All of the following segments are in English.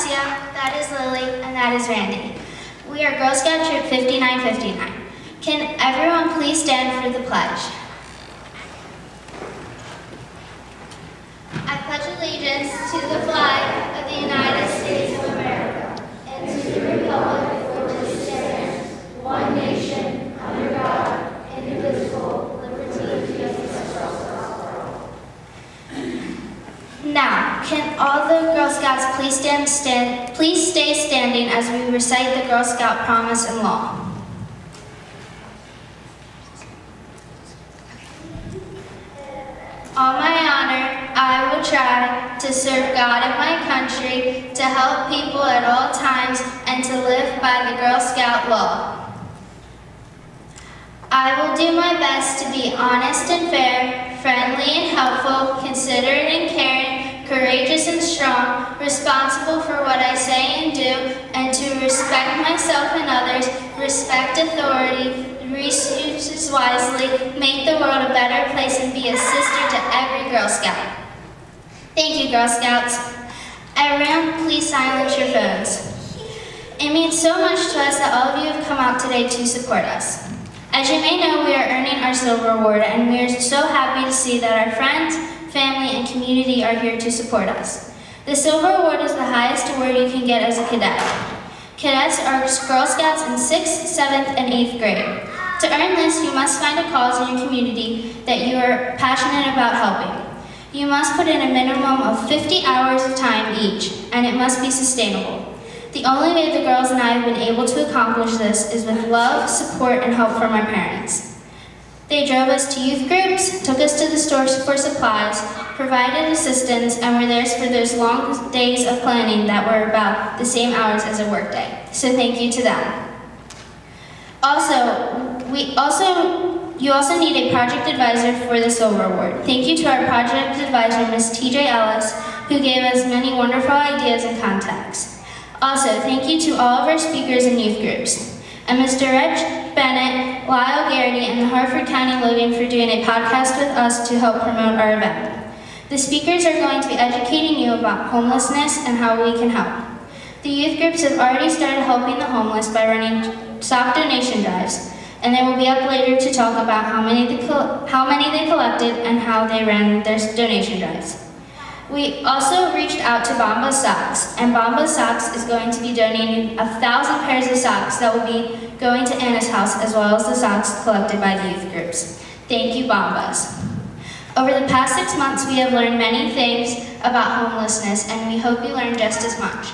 Alessia, that is Lily, and that is Randy. We are Girl Scout Troop 5959. Can everyone please stand for the pledge? I pledge allegiance to the flag of the United States of America and to the republic for which it stands, one nation, under God, indivisible, liberty and justice for all. Now, can all the Girl Scouts please stay standing as we recite the Girl Scout promise and law. On my honor, I will try to serve God and my country, to help people at all times, and to live by the Girl Scout law. I will do my best to be honest and fair, friendly and helpful, considerate and caring, courageous and strong, responsible for what I say and do, and to respect myself and others, respect authority, resources wisely, make the world a better place, and be a sister to every Girl Scout. Thank you, Girl Scouts. Everyone, please silence your phones. It means so much to us that all of you have come out today to support us. As you may know, we are earning our Silver Award, and we are so happy to see that our friends, family, and community are here to support us. The Silver Award is the highest award you can get as a cadet. Cadets are Girl Scouts in 6th, 7th, and 8th grade. To earn this, you must find a cause in your community that you are passionate about helping. You must put in a minimum of 50 hours of time each, and it must be sustainable. The only way the girls and I have been able to accomplish this is with love, support, and help from our parents. They drove us to youth groups, took us to the stores for supplies, provided assistance, and were there for those long days of planning that were about the same hours as a workday. So thank you to them. You also need a project advisor for the Silver Award. Thank you to our project advisor, Ms. TJ Ellis, who gave us many wonderful ideas and contacts. Also, thank you to all of our speakers and youth groups, and Mr. Reg Bennett, Lyle Garrity, and the Harford County Logan for doing a podcast with us to help promote our event. The speakers are going to be educating you about homelessness and how we can help. The youth groups have already started helping the homeless by running sock donation drives, and they will be up later to talk about how many they collected and how they ran their donation drives. We also reached out to Bamba Socks, and Bamba Socks is going to be donating 1,000 pairs of socks that will be going to Anna's house, as well as the socks collected by the youth groups. Thank you, Bambas. Over the past 6 months, we have learned many things about homelessness, and we hope you learned just as much.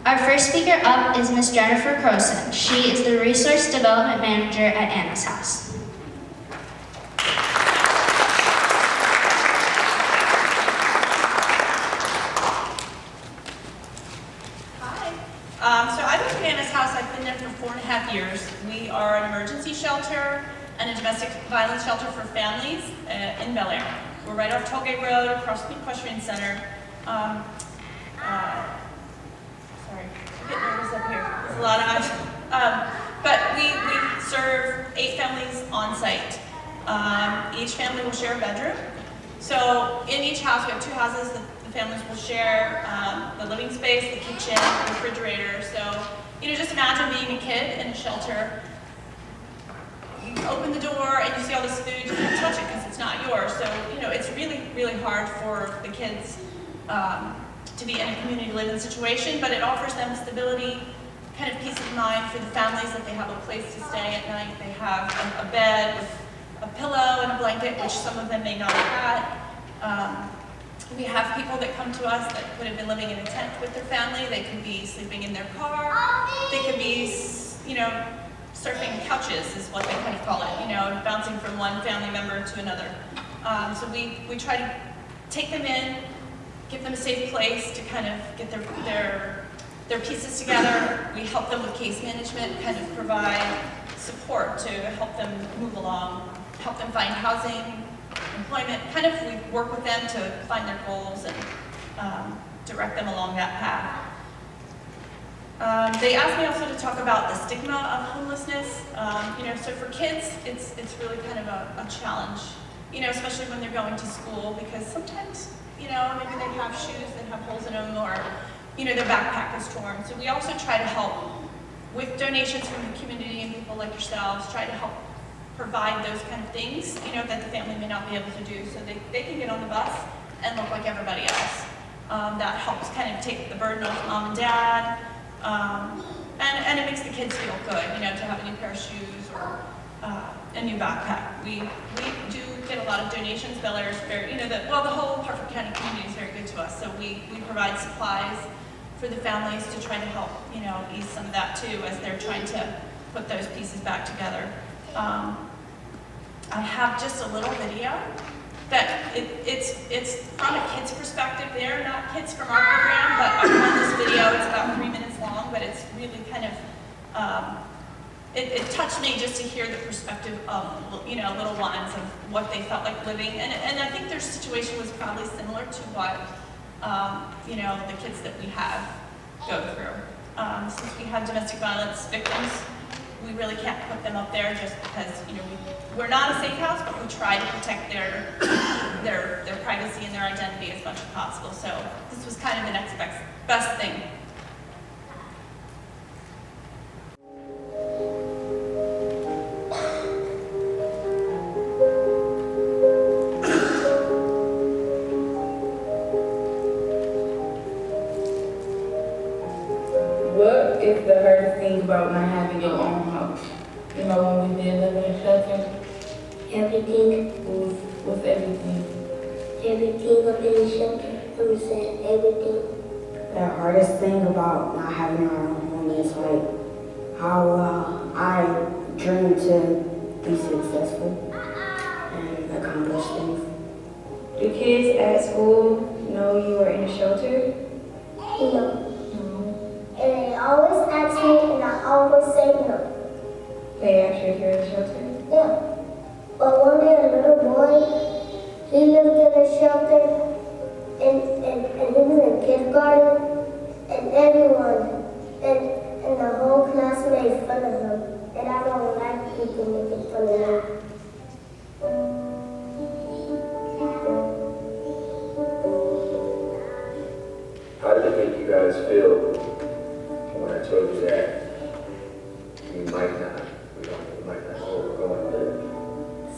Our first speaker up is Ms. Jennifer Croson. She is the Resource Development Manager at Anna's house. So I've been at Anna's house. I've been there for 4.5 years. We are an emergency shelter and a domestic violence shelter for families in Bel Air. We're right off Tollgate Road, across the Equestrian Center. Sorry, I'm getting nervous up here. There's a lot of eyes. But we serve 8 families on site. Each family will share a bedroom. So in each house, we have 2 houses. The families will share the living space, the kitchen, the refrigerator. So, just imagine being a kid in a shelter. You open the door and you see all this food, you can't touch it because it's not yours. So, it's really, really hard for the kids to be in a community living situation, but it offers them stability, kind of peace of mind for the families that they have a place to stay at night. They have a bed with a pillow and a blanket, which some of them may not have had. We have people that come to us that could have been living in a tent with their family. They could be sleeping in their car. They could be, surfing couches is what they kind of call it, bouncing from one family member to another. So we try to take them in, give them a safe place to kind of get their pieces together. We help them with case management, kind of provide support to help them move along, help them find housing, employment, kind of we work with them to find their goals and direct them along that path. They asked me also to talk about the stigma of homelessness. So for kids, it's really kind of a challenge, especially when they're going to school, because sometimes, maybe they have shoes that have holes in them, or their backpack is torn. So we also try to help with donations from the community and people like yourselves, try to help provide those kind of things, that the family may not be able to do, so they can get on the bus and look like everybody else. That helps kind of take the burden off mom and dad, and it makes the kids feel good, to have a new pair of shoes or a new backpack. We do get a lot of donations. Bel Air is very, the whole Harford County community is very good to us, so we provide supplies for the families to try to help, ease some of that too as they're trying to put those pieces back together. I have just a little video that it's from a kid's perspective. They're not kids from our program, but I found this video. It's about 3 minutes long, but it's really kind of, it touched me just to hear the perspective of, little ones of what they felt like living. And I think their situation was probably similar to what, the kids that we have go through. Since we have domestic violence victims, we really can't put them up there just because, we're not a safe house, but we try to protect their privacy and their identity as much as possible. So this was kind of the next best thing. What is the hardest thing about not having your own house? When we did live in a shelter? Everything. What's everything? Everything up in the shelter. I'm saying everything. The hardest thing about not having our own home is like how I dream to be successful and accomplish things. Do kids at school know you are in a shelter? No. And they always ask me, and I always say no. They ask you if you're in a shelter? Yeah. But one day a little boy, he lived in a shelter, and he was in kindergarten, and everyone, and the whole class made fun of him. And I don't like people making fun of me. How did it make you guys feel when I told you that you might not know where we're going to live?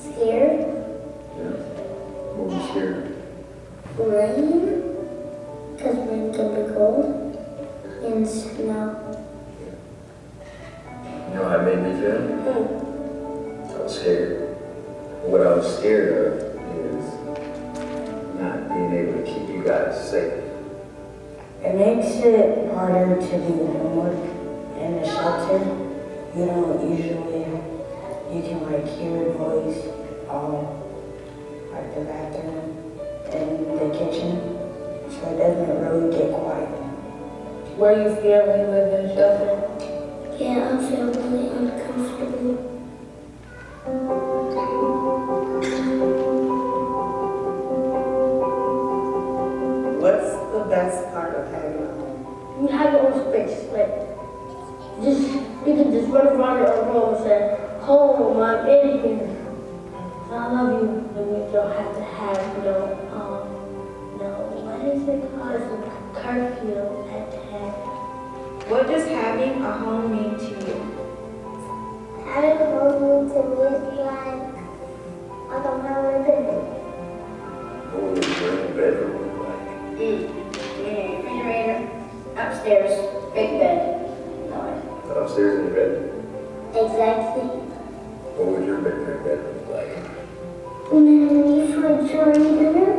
Scared? Yeah. What was scared? Rain? Because rain can be cold. And snow. You know how it made me feel? I was scared. What I was scared of is not being able to keep you guys safe. It makes it harder to do homework in the shelter. You don't usually, you can like hear a voice, like the bathroom and the kitchen, so it doesn't really get quiet. Were you scared when you lived in a shelter? Yeah, I feel really uncomfortable. What's the best part of having a home? You have your own space, you can just run around your room and say, home, I'm in here. I love you, and we don't have to have, what is it called? It's a curfew at the head. What does having a home mean to you? Having a home to me is like, I don't have a bed. What would your bedroom look like? Refrigerator, upstairs, big bed. Upstairs in your bedroom? Exactly. What would your bedroom look like? Refrigerator,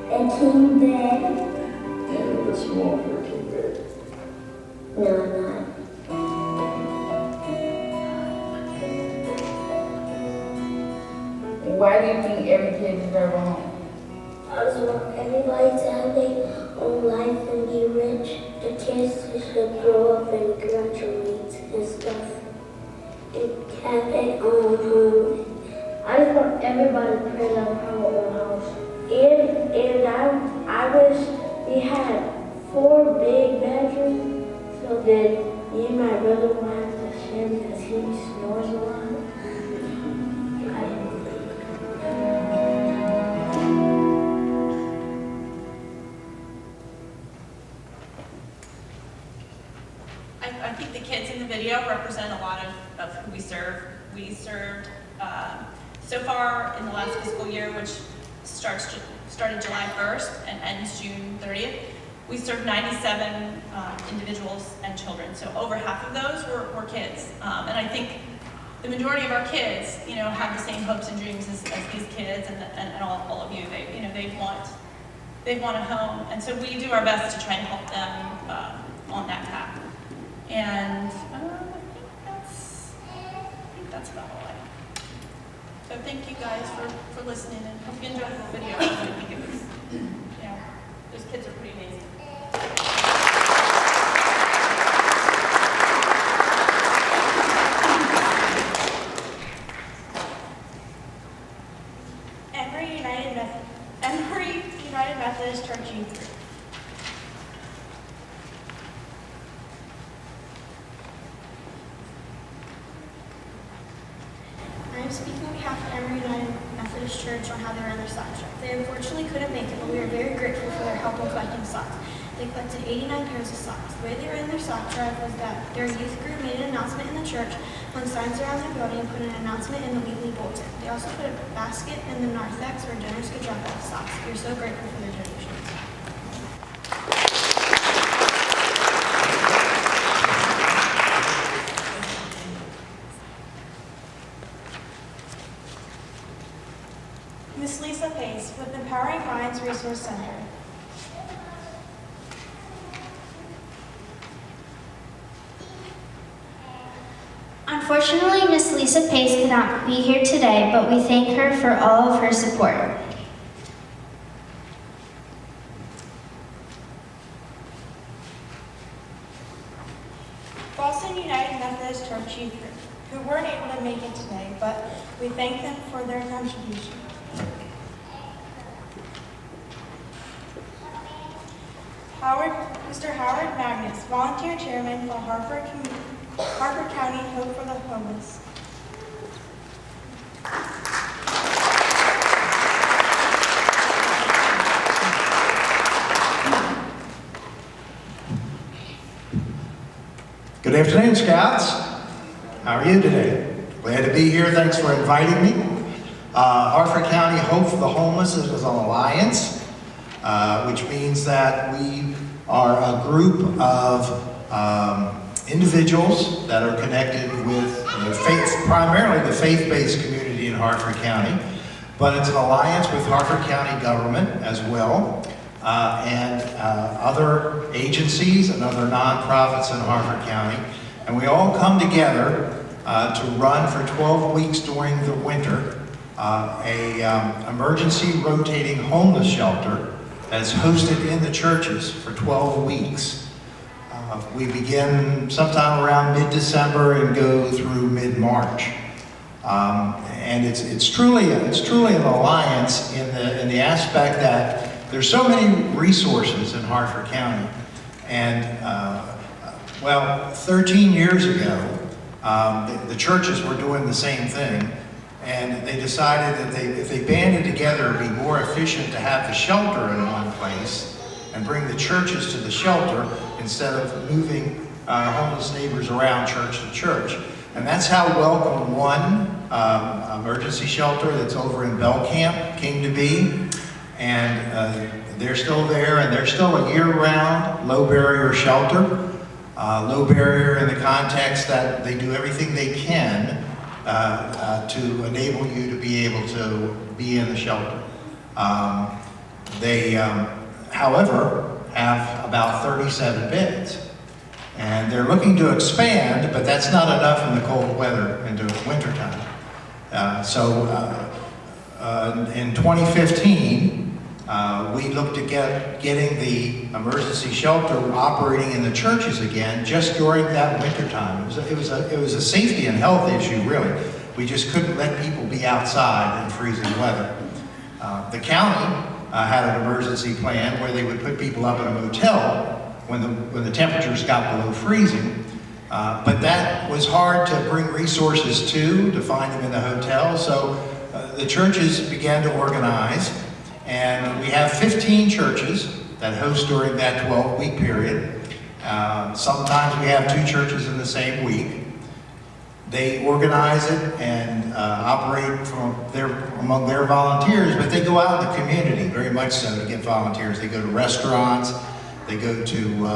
a king bed. And it's small for a king bed. No, I'm not. Why do you think every kid deserves a home? I just want everybody to have their own life and be rich. The kids should grow up and graduate and stuff. And have their own home. I just want everybody to pray to have our own house. And I wish we had 4 big bedrooms so that me and my brother won't have to share because he snores a lot. I think the kids in the video represent a lot of who we serve. We served, so far in the last fiscal year, which started July 1st and ends June 30th, we served 97 individuals and children. So over half of those were kids. And I think the majority of our kids, have the same hopes and dreams as these kids and all of you. They want a home. And so we do our best to try and help them on that path. And I think that's about all I have. So thank you guys for listening, and hope you enjoyed the video. I think it was, those kids are pretty amazing. Emory United Methodist Church Youth Group. I am speaking on behalf of Emory United Methodist Church on how they ran their socks drive. They unfortunately couldn't make it, but we are very grateful for their help in collecting socks. They collected 89 pairs of socks. The way they ran their sock drive was that their youth group made an announcement in the church, hung signs around the building, and put an announcement in the weekly bulletin. They also put a basket in the narthex where donors could drop off socks. We are so grateful for their donations. Ms. Lisa Pace with Empowering Minds Resource Center. Unfortunately, Miss Lisa Pace could not be here today, but we thank her for all of her support. Boston United Methodist Church Youth Group, who weren't able to make it today, but we thank them for their contribution. Mr. Howard Magnus, Volunteer Chairman for Harford County Hope for the Homeless. Good afternoon, Scouts. How are you today? Glad to be here. Thanks for inviting me. Harford County Hope for the Homeless is an alliance, which means that we are a group of individuals that are connected with primarily the faith-based community in Harford County, but it's an alliance with Harford County government as well, and other agencies and other nonprofits in Harford County. And we all come together to run for 12 weeks during the winter a emergency rotating homeless shelter that's hosted in the churches for 12 weeks. We begin sometime around mid-December and go through mid-March. And it's truly an alliance in the aspect that there's so many resources in Harford County. And 13 years ago, the churches were doing the same thing. And they decided that if they banded together, it'd be more efficient to have the shelter in one place and bring the churches to the shelter instead of moving our homeless neighbors around church to church. And that's how Welcome One emergency shelter that's over in Bell Camp came to be. And they're still there, and they're still a year-round low barrier shelter. Low barrier in the context that they do everything they can to enable you to be able to be in the shelter. They, however, have about 37 beds. And they're looking to expand, but that's not enough in the cold weather into wintertime. In 2015, we looked at getting the emergency shelter operating in the churches again just during that wintertime. It was a safety and health issue, really. We just couldn't let people be outside in freezing weather. The county had an emergency plan where they would put people up in a motel when the temperatures got below freezing. But that was hard to bring resources to find them in the hotel. So the churches began to organize. And we have 15 churches that host during that 12-week period. Sometimes we have 2 churches in the same week. They organize it and operate among their volunteers, but they go out in the community, very much so, to get volunteers. They go to restaurants, they go to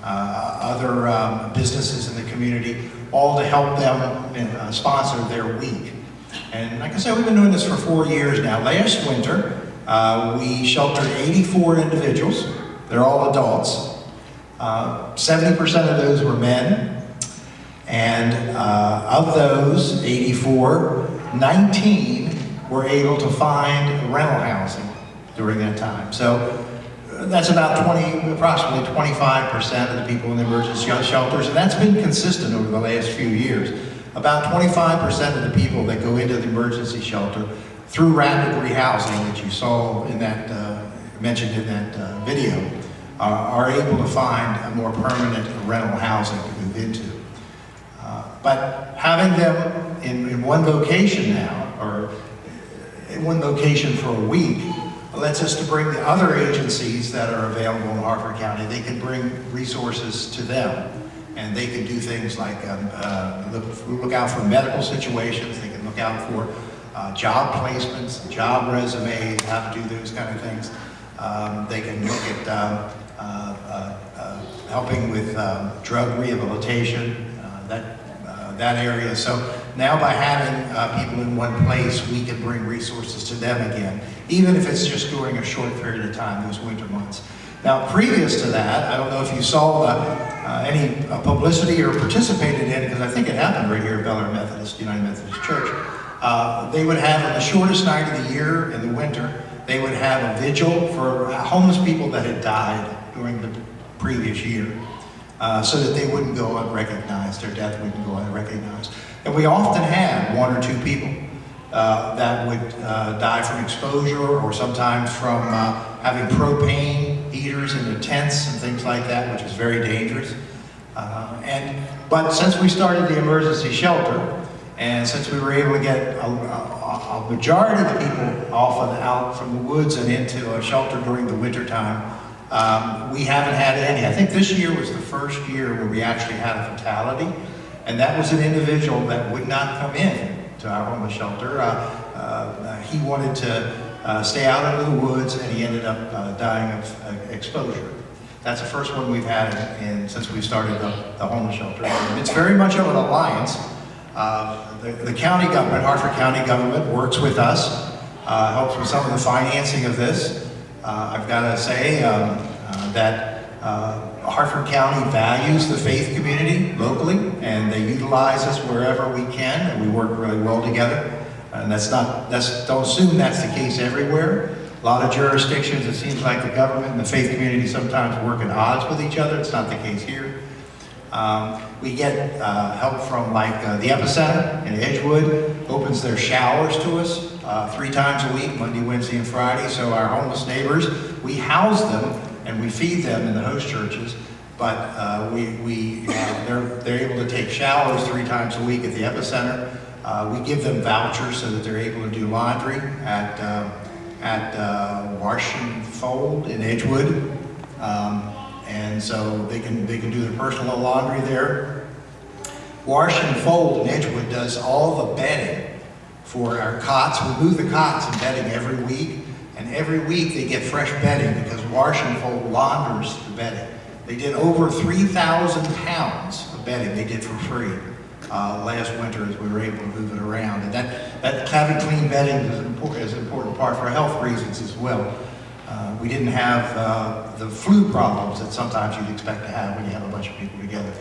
other businesses in the community, all to help them sponsor their week. And like I said, we've been doing this for 4 years now. Last winter, we sheltered 84 individuals. They're all adults. 70% of those were men. And of those 84, 19 were able to find rental housing during that time. So that's about approximately 25% of the people in the emergency shelters, and that's been consistent over the last few years. About 25% of the people that go into the emergency shelter through rapid rehousing that you saw in that, mentioned in that video, are able to find a more permanent rental housing to move into. But having them in one location now, or in one location for a week, lets us to bring the other agencies that are available in Harford County. They can bring resources to them, and they can do things like look out for medical situations. They can look out for job placements, job resumes, how to do those kind of things. They can look at helping with drug rehabilitation, that area. So now by having people in one place, we can bring resources to them again, even if it's just during a short period of time, those winter months. Now, previous to that, I don't know if you saw any publicity or participated in it, because I think it happened right here at Bel Air United Methodist Church. They would have, on the shortest night of the year in the winter, they would have a vigil for homeless people that had died during the previous year. So that they wouldn't go unrecognized, their death wouldn't go unrecognized. And we often had 1 or 2 people that would die from exposure, or sometimes from having propane heaters in their tents and things like that, which is very dangerous. But since we started the emergency shelter, and since we were able to get a majority of the people out from the woods and into a shelter during the winter time, we haven't had any. I think this year was the first year where we actually had a fatality, and that was an individual that would not come in to our homeless shelter. He wanted to stay out into the woods, and he ended up dying of exposure. That's the first one we've had since we started the homeless shelter. It's very much of an alliance. The county government, Harford County government, works with us, helps with some of the financing of this. I've got to say that Harford County values the faith community locally, and they utilize us wherever we can, and we work really well together. And don't assume that's the case everywhere. A lot of jurisdictions, it seems like the government and the faith community sometimes work at odds with each other. It's not the case here. We get help from the Epicenter in Edgewood, opens their showers to us 3 times a week, Monday, Wednesday, and Friday. So our homeless neighbors, we house them and we feed them in the host churches, but they're able to take showers 3 times a week at the Epicenter. We give them vouchers so that they're able to do laundry at Wash and Fold in Edgewood. And so they can do their personal laundry there. Wash and Fold in Edgewood does all the bedding for our cots. We move the cots and bedding every week, and every week they get fresh bedding because Wash and Fold launders the bedding. They did over 3,000 pounds of bedding they did for free last winter as we were able to move it around. And that having clean bedding is an important part for health reasons as well. We didn't have the flu problems that sometimes you'd expect to have when you have a bunch of people together.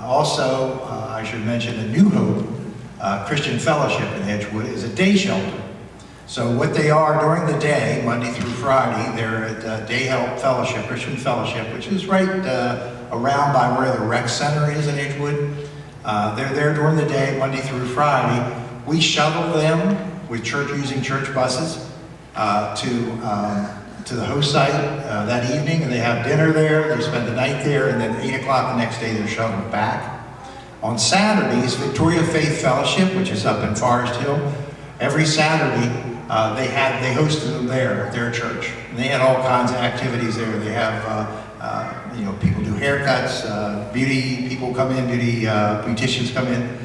Also, I should mention the New Hope Christian Fellowship in Edgewood is a day shelter. So what they are during the day, Monday through Friday, they're at Day Help Fellowship, Christian Fellowship, which is right around by where the rec center is in Edgewood. They're there during the day, Monday through Friday. We shuttle them with using church buses to the host site that evening, and they have dinner there. They spend the night there, and then 8 o'clock the next day they're shuttled back. On Saturdays, Victoria Faith Fellowship, which is up in Forest Hill, every Saturday they hosted them there at their church. And they had all kinds of activities there. They have, people do haircuts, beauty people come in, beauticians come in.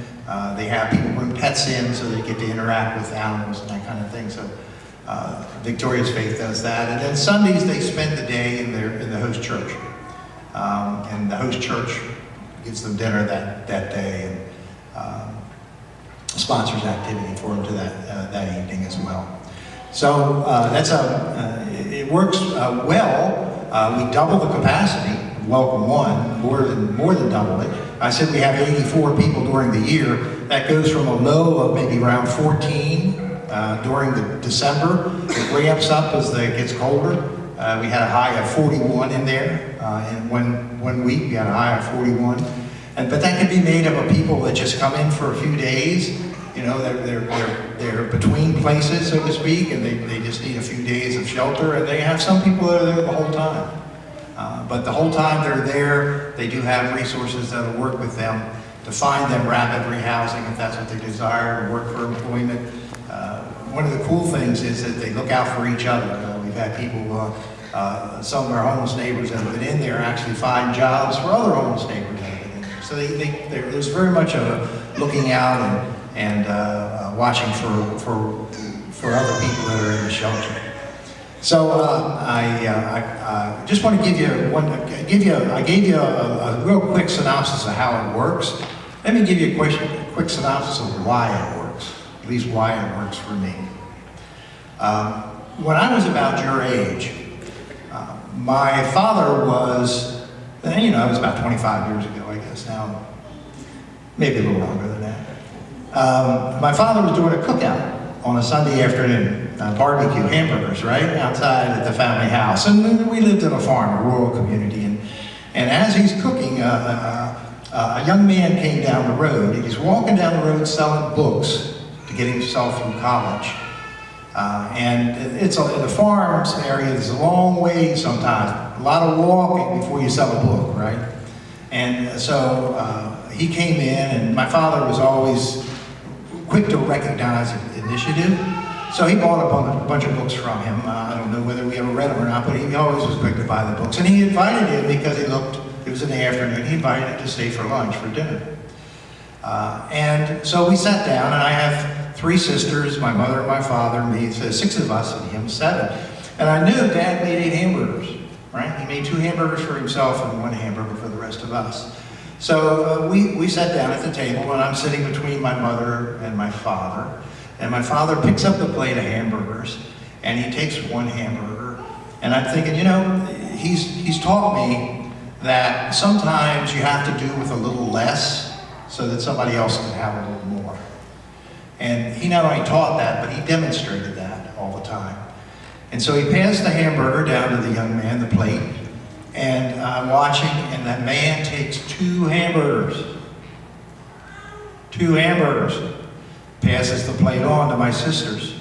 They have people bring pets in so they get to interact with animals and that kind of thing. So Victoria's Faith does that. And then Sundays they spend the day in the host church. And the host church gives them dinner that day and sponsors activity for them to that evening as well. So it works well. We double the capacity. Welcome One, more than double it. I said we have 84 people during the year. That goes from a low of maybe around 14 during the December. It ramps up as it gets colder. We had a high of 41 in there. In one week, we had a high of 41. But that can be made up of people that just come in for a few days. You know, they're between places, so to speak, and they just need a few days of shelter. And they have some people that are there the whole time. But the whole time they're there, they do have resources that will work with them to find them rapid rehousing if that's what they desire, to work for employment. One of the cool things is that they look out for each other. We've had people, some of our homeless neighbors that have been in there actually find jobs for other homeless neighbors that have been in there. So there's very much a looking out and watching for other people that are in the shelter. So I just want to give you I gave you a real quick synopsis of how it works. Let me give you a quick synopsis of why it works, at least why it works for me. When I was about your age, my father was, it was about 25 years ago, I guess now, maybe a little longer than that. My father was doing a cookout on a Sunday afternoon, barbecue, hamburgers, right, outside at the family house. And we lived in a farm, a rural community. And as he's cooking, a young man came down the road. He was walking down the road selling books to get himself through college. And it's in the farms area, it's a long way sometimes, a lot of walking before you sell a book, right? And so he came in, and my father was always quick to recognize initiative. So he bought a bunch of books from him. I don't know whether we ever read them or not, but he always was quick to buy the books. And he invited him because it was in the afternoon, he invited him to stay for lunch, for dinner. And so we sat down, and I have 3 sisters, my mother and my father, me, so 6 of us, and him 7. And I knew Dad made 8 hamburgers, right? He made 2 hamburgers for himself and 1 hamburger for the rest of us. So we sat down at the table, and I'm sitting between my mother and my father. And my father picks up the plate of hamburgers, and he takes 1 hamburger. And I'm thinking, he's taught me that sometimes you have to do with a little less so that somebody else can have a little more. And he not only taught that, but he demonstrated that all the time. And so he passed the hamburger down to the young man, the plate, and I'm watching, and that man takes 2 hamburgers. 2 hamburgers. Passes the plate on to my sisters.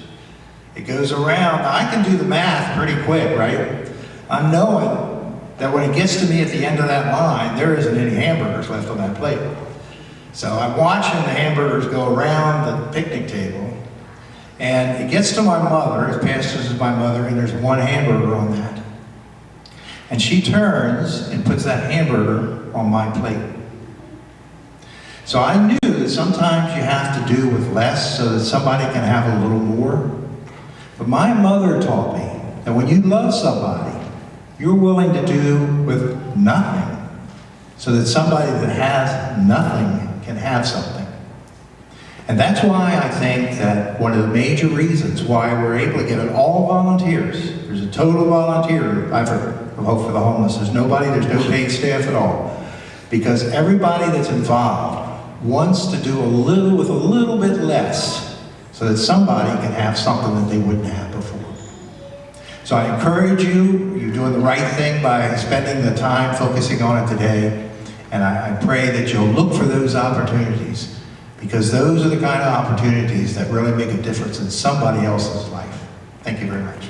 It goes around. Now, I can do the math pretty quick, right? I'm knowing that when it gets to me at the end of that line, there isn't any hamburgers left on that plate. So I'm watching the hamburgers go around the picnic table, and it gets to my mother, it passes to my mother, and there's 1 hamburger on that. And she turns and puts that hamburger on my plate. So I knew that sometimes you have to do with less so that somebody can have a little more. But my mother taught me that when you love somebody, you're willing to do with nothing so that somebody that has nothing can have something. And that's why I think that one of the major reasons why we're able to get it all volunteers, there's a total volunteer effort of Hope for the Homeless. There's no paid staff at all. Because everybody that's involved wants to do a little bit less so that somebody can have something that they wouldn't have before. So I encourage you, you're doing the right thing by spending the time focusing on it today, and I pray that you'll look for those opportunities, because those are the kind of opportunities that really make a difference in somebody else's life. Thank you very much.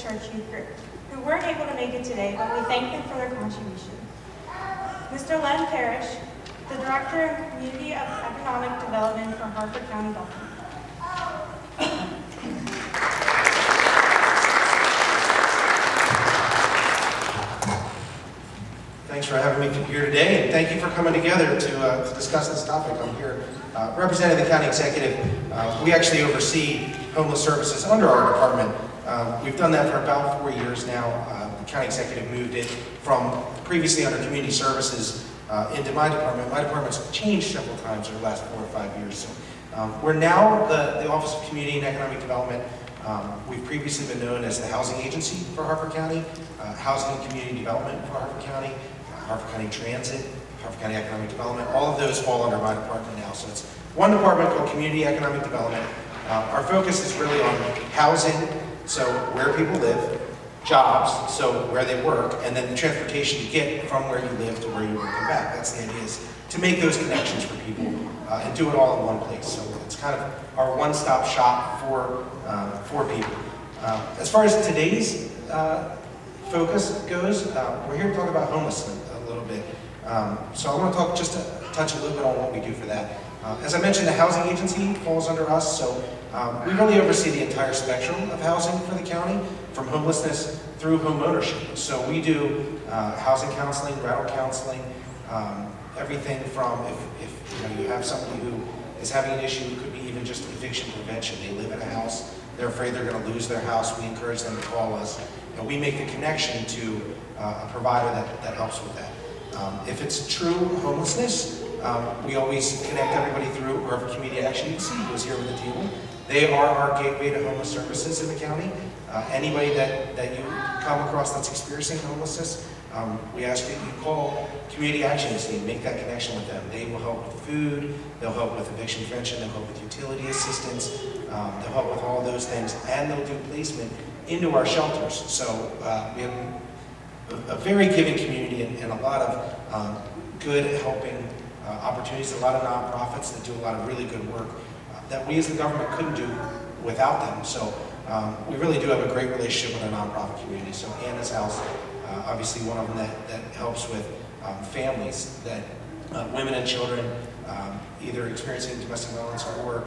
Church Youth Group, who weren't able to make it today, but we thank them for their contribution. Mr. Len Parrish, the Director of Community of Economic Development for Harford County Government. Thanks for having me here today, and thank you for coming together to discuss this topic. I'm here representing the county executive. We actually oversee homeless services under our department. We've done that for about 4 years now. The county executive moved it from previously under community services into my department. My department's changed several times over the last 4 or 5 years. So, we're now the Office of Community and Economic Development. We've previously been known as the Housing Agency for Harford County, Housing and Community Development for Harford County, Harford County Transit, Harford County Economic Development. All of those fall under my department now. So it's one department called Community Economic Development. Our focus is really on housing, so where people live, jobs, so where they work, and then transportation to get from where you live to where you work and back. That's the idea, is to make those connections for people and do it all in one place. So it's kind of our one-stop shop for people. As far as today's focus goes, we're here to talk about homelessness a little bit. So I want to talk, just to touch a little bit on what we do for that. As I mentioned, the housing agency falls under us, so we really oversee the entire spectrum of housing for the county, from homelessness through home ownership. So we do housing counseling, rental counseling, everything from if you have somebody who is having an issue, it could be even just eviction prevention. They live in a house, they're afraid they're going to lose their house. We encourage them to call us, and we make the connection to a provider that helps with that. If it's true homelessness, we always connect everybody through Harford Community Action Agency, who is here with the table. They are our gateway to homeless services in the county. Anybody that you come across that's experiencing homelessness, we ask that you call Community Action Agency and make that connection with them. They will help with food, they'll help with eviction prevention, they'll help with utility assistance, they'll help with all of those things, and they'll do placement into our shelters. So we have a very giving community and a lot of good helping opportunities, a lot of nonprofits that do a lot of really good work that we as the government couldn't do without them. So we really do have a great relationship with our nonprofit community. So Anna's House, obviously one of them that helps with families, that women and children either experiencing domestic violence or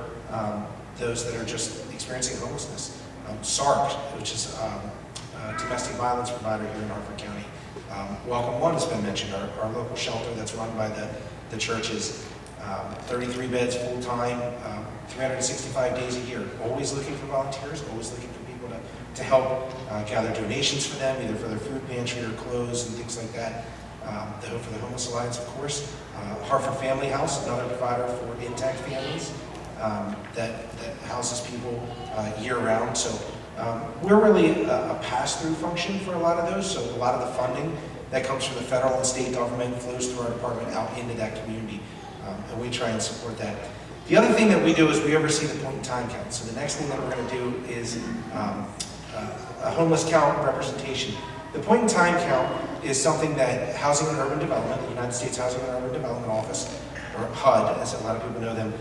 those that are just experiencing homelessness. SARP, which is a domestic violence provider here in Harford County. Welcome One has been mentioned, our local shelter that's run by the churches. 33 beds full-time, 365 days a year. Always looking for volunteers, always looking for people to help gather donations for them, either for their food pantry or clothes and things like that. The Hope for the Homeless Alliance, of course. Harford Family House, another provider for intact families that houses people year-round. So we're really a pass-through function for a lot of those. So a lot of the funding that comes from the federal and state government flows through our department out into that community. And we try and support that. The other thing that we do is we oversee the point-in-time count. So the next thing that we're going to do is a homeless count representation. The point-in-time count is something that Housing and Urban Development, the United States Housing and Urban Development Office, or HUD, as a lot of people know them,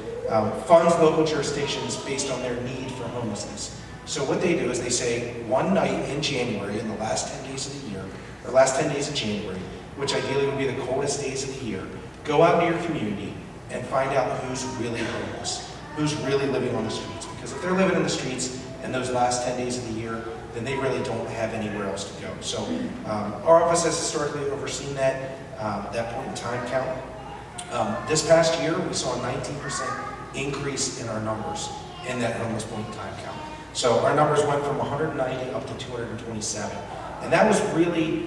funds local jurisdictions based on their need for homelessness. So what they do is they say one night in January, in the last 10 days of the year, or last 10 days of January, which ideally would be the coldest days of the year, go out into your community and find out who's really homeless, who's really living on the streets. Because if they're living in the streets in those last 10 days of the year, then they really don't have anywhere else to go. So our office has historically overseen that point in time count. This past year, we saw a 19% increase in our numbers in that homeless point in time count. So our numbers went from 190 up to 227. And that was really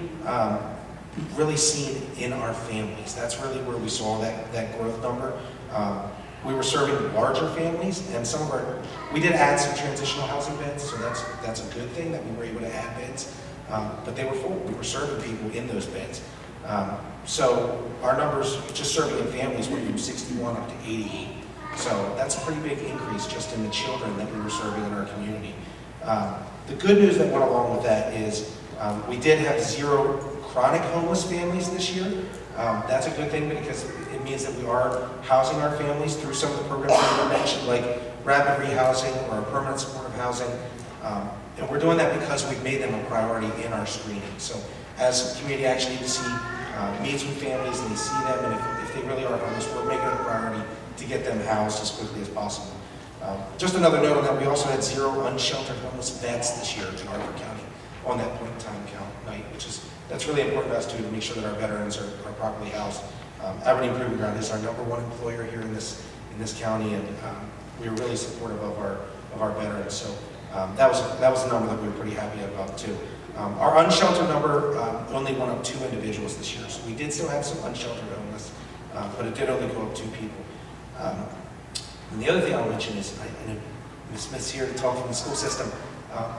seen in our families. That's really where we saw that growth number. We were serving larger families, and we did add some transitional housing beds, so that's a good thing that we were able to add beds, but they were full. We were serving people in those beds. So our numbers, just serving in families, went from 61 up to 88. So that's a pretty big increase just in the children that we were serving in our community. The good news that went along with that is we did have 0 chronic homeless families this year. That's a good thing because it means that we are housing our families through some of the programs that were mentioned, like rapid rehousing or permanent supportive housing. And we're doing that because we've made them a priority in our screening. So as Community Action Agency, meets with families and they see them, and if they really are homeless, we're making it a priority to get them housed as quickly as possible. Just another note on that, we also had 0 unsheltered homeless vets this year in Harford County on that point in time count night, that's really important to us too, to make sure that our veterans are properly housed. Aberdeen Proving Ground is our #1 employer here in this county, and we are really supportive of our veterans. So that was a number that we were pretty happy about too. Our unsheltered number only went up 2 individuals this year, so we did still have some unsheltered homeless, but it did only go up 2 people. And the other thing I'll mention is, I know Ms. Smith's here to talk from the school system.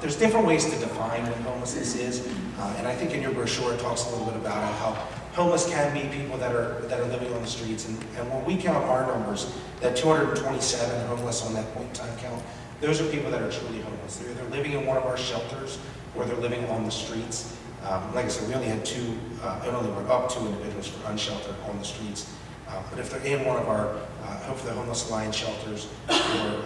There's different ways to define what homelessness is, and I think in your brochure it talks a little bit about how homeless can be people that are living on the streets. And when we count our numbers, that 227 homeless on that point in time count, those are people that are truly homeless. They're either living in one of our shelters or they're living on the streets. Like I said, we only had 2, we're up 2 individuals for unsheltered on the streets. But if they're in one of our Hope for the Homeless Alliance shelters, or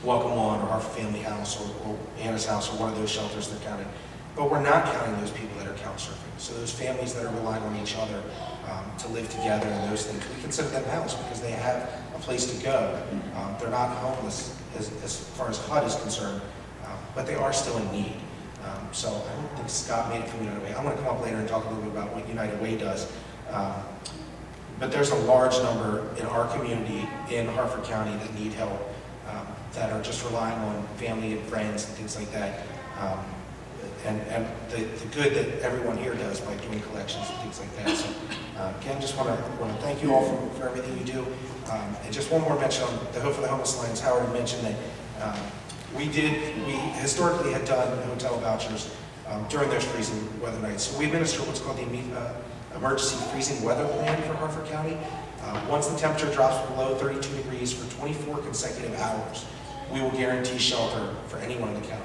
Welcome One, or our Family House, or Anna's House, or one of those shelters, they're counted. But we're not counting those people that are couch surfing. So those families that are relying on each other to live together and those things, we consider them housed because they have a place to go. They're not homeless as far as HUD is concerned, but they are still in need. So I don't think Scott made it from United Way. I'm going to come up later and talk a little bit about what United Way does. But there's a large number in our community in Harford County that need help, that are just relying on family and friends and things like that. And the good that everyone here does by doing collections and things like that. So again, just want to thank you all for everything you do. And just one more mention on the Hope for the Homeless Alliance. Howard had mentioned that we historically had done hotel vouchers during those freezing weather nights. So we administer what's called the emergency freezing weather plan for Harford County. Once the temperature drops below 32 degrees for 24 consecutive hours, we will guarantee shelter for anyone in the county.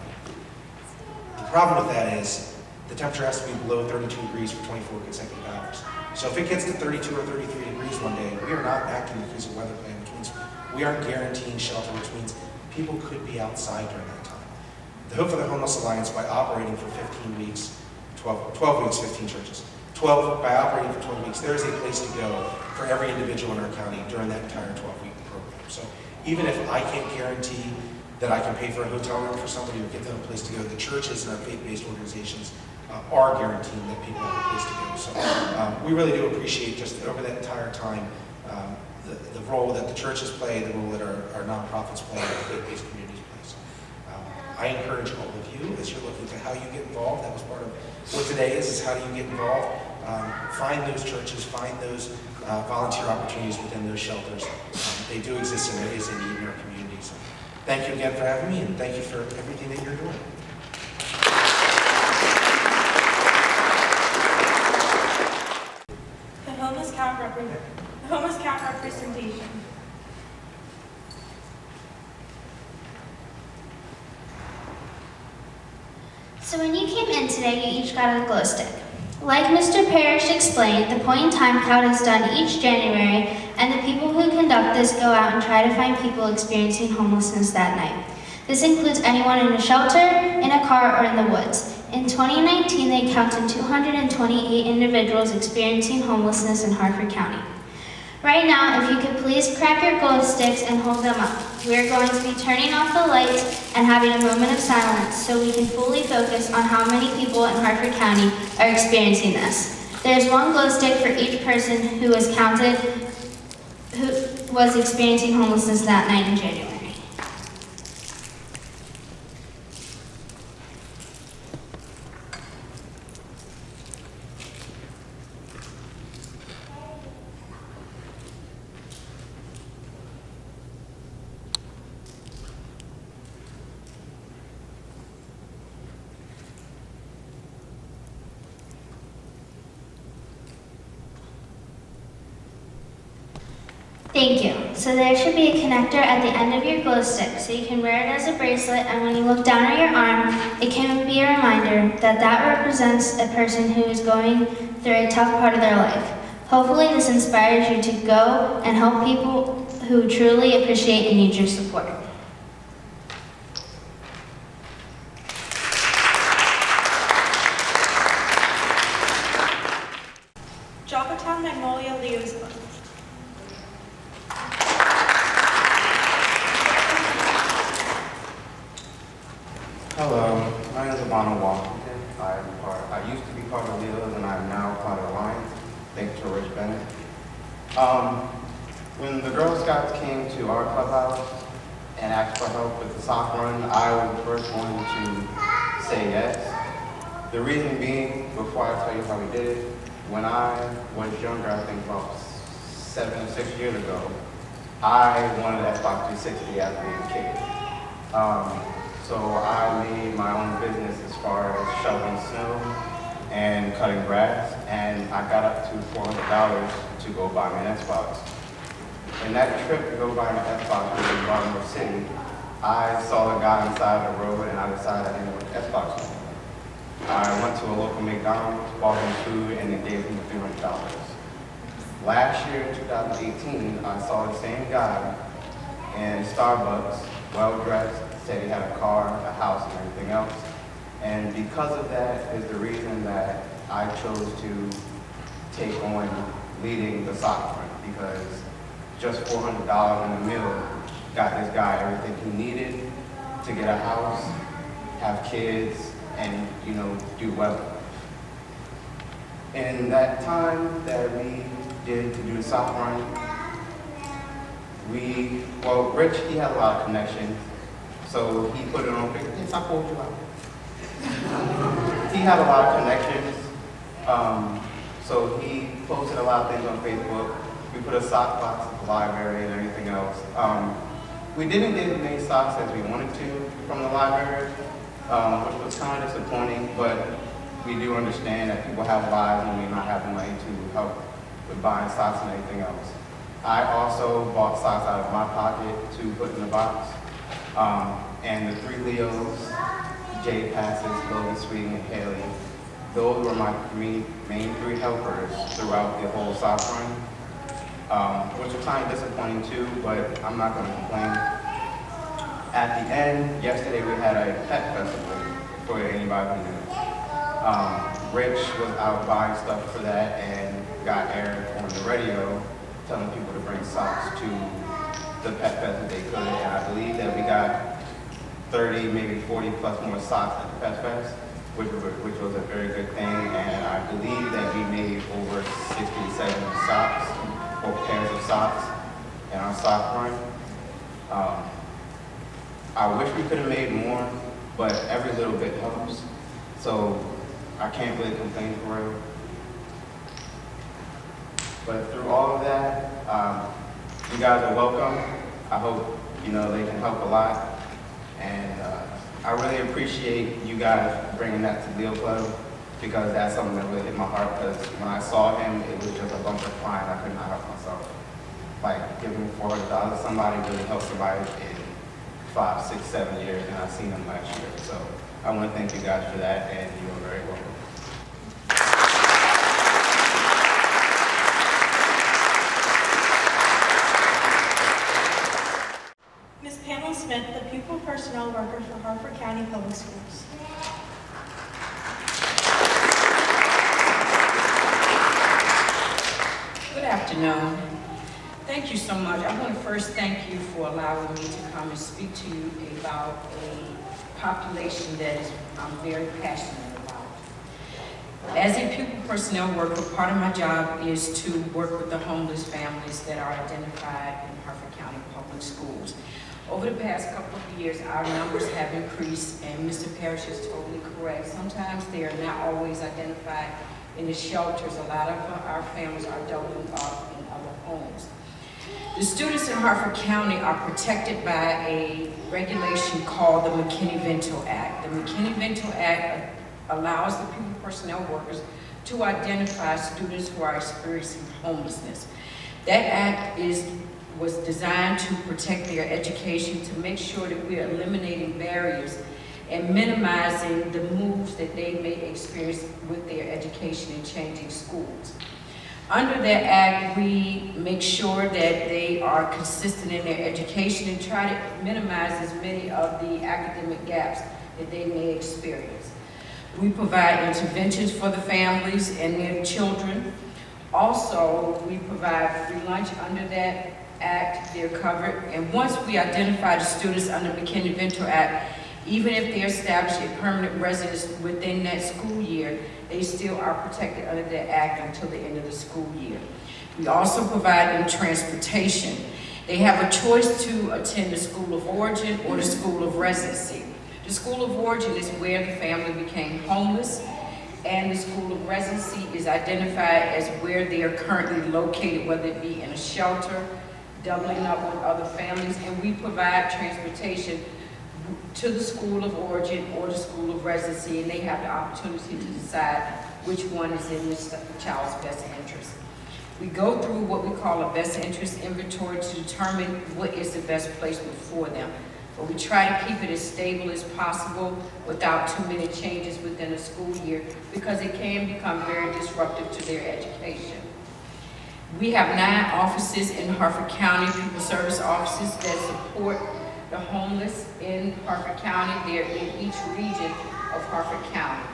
The problem with that is the temperature has to be below 32 degrees for 24 consecutive hours. So if it gets to 32 or 33 degrees one day, we are not acting the freezing weather plan, which means we aren't guaranteeing shelter, which means people could be outside during that time. The Hope for the Homeless Alliance, by operating for 15 weeks, 12 weeks, 15 churches, by operating for 12 weeks, there is a place to go for every individual in our county during that entire 12-week program. So even if I can't guarantee that I can pay for a hotel room for somebody or give them a place to go, the churches and our faith-based organizations are guaranteeing that people have a place to go. So we really do appreciate just over that entire time the role that the churches play, the role that our nonprofits play, our faith-based communities play. So I encourage all of you, as you're looking to how you get involved, that was part of what today is how do you get involved. Find those churches, find those volunteer opportunities within those shelters. They do exist and there is a need in our community. So thank you again for having me, and thank you for everything that you're doing. The homeless count representation. So when you came in today, you each got a glow stick. Like Mr. Parrish explained, the point in time count is done each January, and the people who conduct this go out and try to find people experiencing homelessness that night. This includes anyone in a shelter, in a car, or in the woods. In 2019, they counted 228 individuals experiencing homelessness in Harford County. Right now, if you could please crack your glow sticks and hold them up. We are going to be turning off the lights and having a moment of silence so we can fully focus on how many people in Harford County are experiencing this. There's one glow stick for each person who was counted who was experiencing homelessness that night in January. Thank you. So there should be a connector at the end of your glow stick, so you can wear it as a bracelet, and when you look down at your arm, it can be a reminder that that represents a person who is going through a tough part of their life. Hopefully this inspires you to go and help people who truly appreciate and need your support. is Lionel Washington. I used to be part of Leo's and I'm now part of Alliance, thanks to Rich Bennett. When the Girl Scouts came to our clubhouse and asked for help with the sock run, I was the first one to say yes. The reason being, before I tell you how we did it, when I was younger, I think about 7 or 6 years ago, I wanted an Xbox 360 as a kid. So I made my own business as far as shoveling snow and cutting grass, and I got up to $400 to go buy me an Xbox. In that trip to go buy an Xbox in Baltimore City, I saw a guy on the side of the road and I decided I didn't want the Xbox anymore. I went to a local McDonald's, bought him food, and then gave him $300. Last year, in 2018, I saw the same guy in Starbucks, well-dressed, said he had a car, a house, and everything else. And because of that is the reason that I chose to take on leading the sock run, because just $400 in a meal got this guy everything he needed to get a house, have kids, and, you know, do well. In that time that we did to do the sock run, Rich, he had a lot of connections, so he put it on Facebook. Yes, I pulled you out. He had a lot of connections, so he posted a lot of things on Facebook. We put a sock box at the library and everything else. We didn't get as many socks as we wanted to from the library, which was kind of disappointing, but we do understand that people have lives and we not have the money to help with buying socks and everything else. I also bought socks out of my pocket to put in the box. And the 3 Leos, Jay Passes, Logan Sweeting, and Haley, those were my main 3 helpers throughout the whole sock run, which was kind of disappointing too, but I'm not going to complain. At the end, yesterday we had a pet festival for anybody who knew. Rich was out buying stuff for that and got aired on the radio telling people to bring socks to the pet fest that they could, and I believe that we got 30, maybe 40 plus more socks at the pet fest, which was a very good thing, and I believe that we made over 60 to 70 socks, or pairs of socks in our sock run. I wish we could have made more, but every little bit helps, so I can't really complain for real. But through all of that, you guys are welcome. I hope, you know, they can help a lot. And I really appreciate you guys bringing that to Leo Club, because that's something that really hit my heart, because when I saw him, it was just a bunch of crying. I could not help myself. Like, giving $400, somebody really helped somebody in 5, 6, 7 years, and I've seen them last year. So I want to thank you guys for that, and you are very welcome. Smith, the pupil personnel worker for Harford County Public Schools. Good afternoon. Thank you so much. I want to first thank you for allowing me to come and speak to you about a population that I'm very passionate about. As a pupil personnel worker, part of my job is to work with the homeless families that are identified in Harford County Public Schools. Over the past couple of years, our numbers have increased, and Mr. Parrish is totally correct. Sometimes they are not always identified in the shelters. A lot of our families are doubling up in other homes. The students in Harford County are protected by a regulation called the McKinney-Vento Act. The McKinney-Vento Act allows the pupil personnel workers to identify students who are experiencing homelessness. That act was designed to protect their education, to make sure that we are eliminating barriers and minimizing the moves that they may experience with their education and changing schools. Under that act, we make sure that they are consistent in their education and try to minimize as many of the academic gaps that they may experience. We provide interventions for the families and their children. Also, we provide free lunch under that act. They're covered. And once we identify the students under the McKinney-Vento Act, Even if they establish a permanent residence within that school year, they still are protected under the act until the end of the school year. We also provide them transportation. They have a choice to attend the school of origin or the school of residency. The school of origin is where the family became homeless, and the school of residency is identified as where they are currently located, whether it be in a shelter, doubling up with other families, and we provide transportation to the school of origin or the school of residency, and they have the opportunity to decide which one is in the child's best interest. We go through what we call a best interest inventory to determine what is the best placement for them. But we try to keep it as stable as possible without too many changes within a school year, because it can become very disruptive to their education. We have 9 offices in Harford County, people service offices that support the homeless in Harford County. They're in each region of Harford County.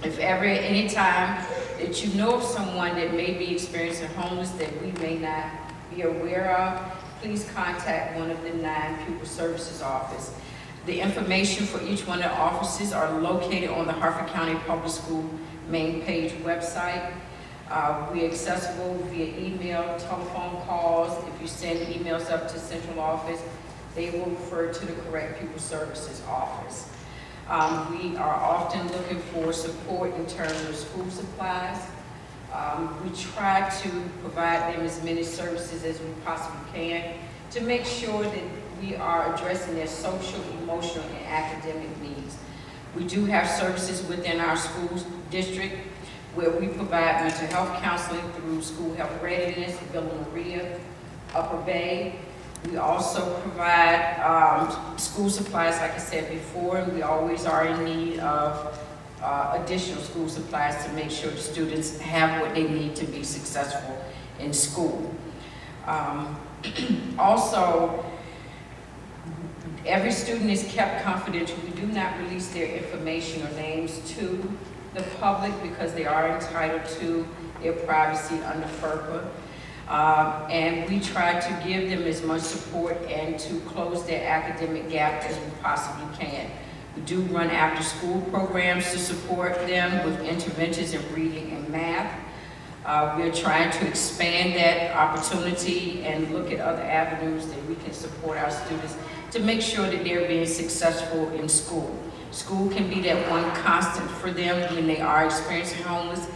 If ever at any time that you know of someone that may be experiencing homeless that we may not be aware of, please contact one of the 9 pupil services offices. The information for each one of the offices are located on the Harford County Public School main page website. We're accessible via email, telephone calls. If you send emails up to central office, they will refer to the correct pupil services office. We are often looking for support in terms of school supplies. We try to provide them as many services as we possibly can to make sure that we are addressing their social, emotional, and academic needs. We do have services within our school district where we provide mental health counseling through school health readiness, Villa Maria, Upper Bay. We also provide school supplies, like I said before, and we always are in need of additional school supplies to make sure the students have what they need to be successful in school. Also, every student is kept confidential. We do not release their information or names to the public because they are entitled to their privacy under FERPA. And we try to give them as much support and to close their academic gap as we possibly can. We do run after-school programs to support them with interventions in reading and math. We're trying to expand that opportunity and look at other avenues that we can support our students to make sure that they're being successful in school. School can be that one constant for them when they are experiencing homeless.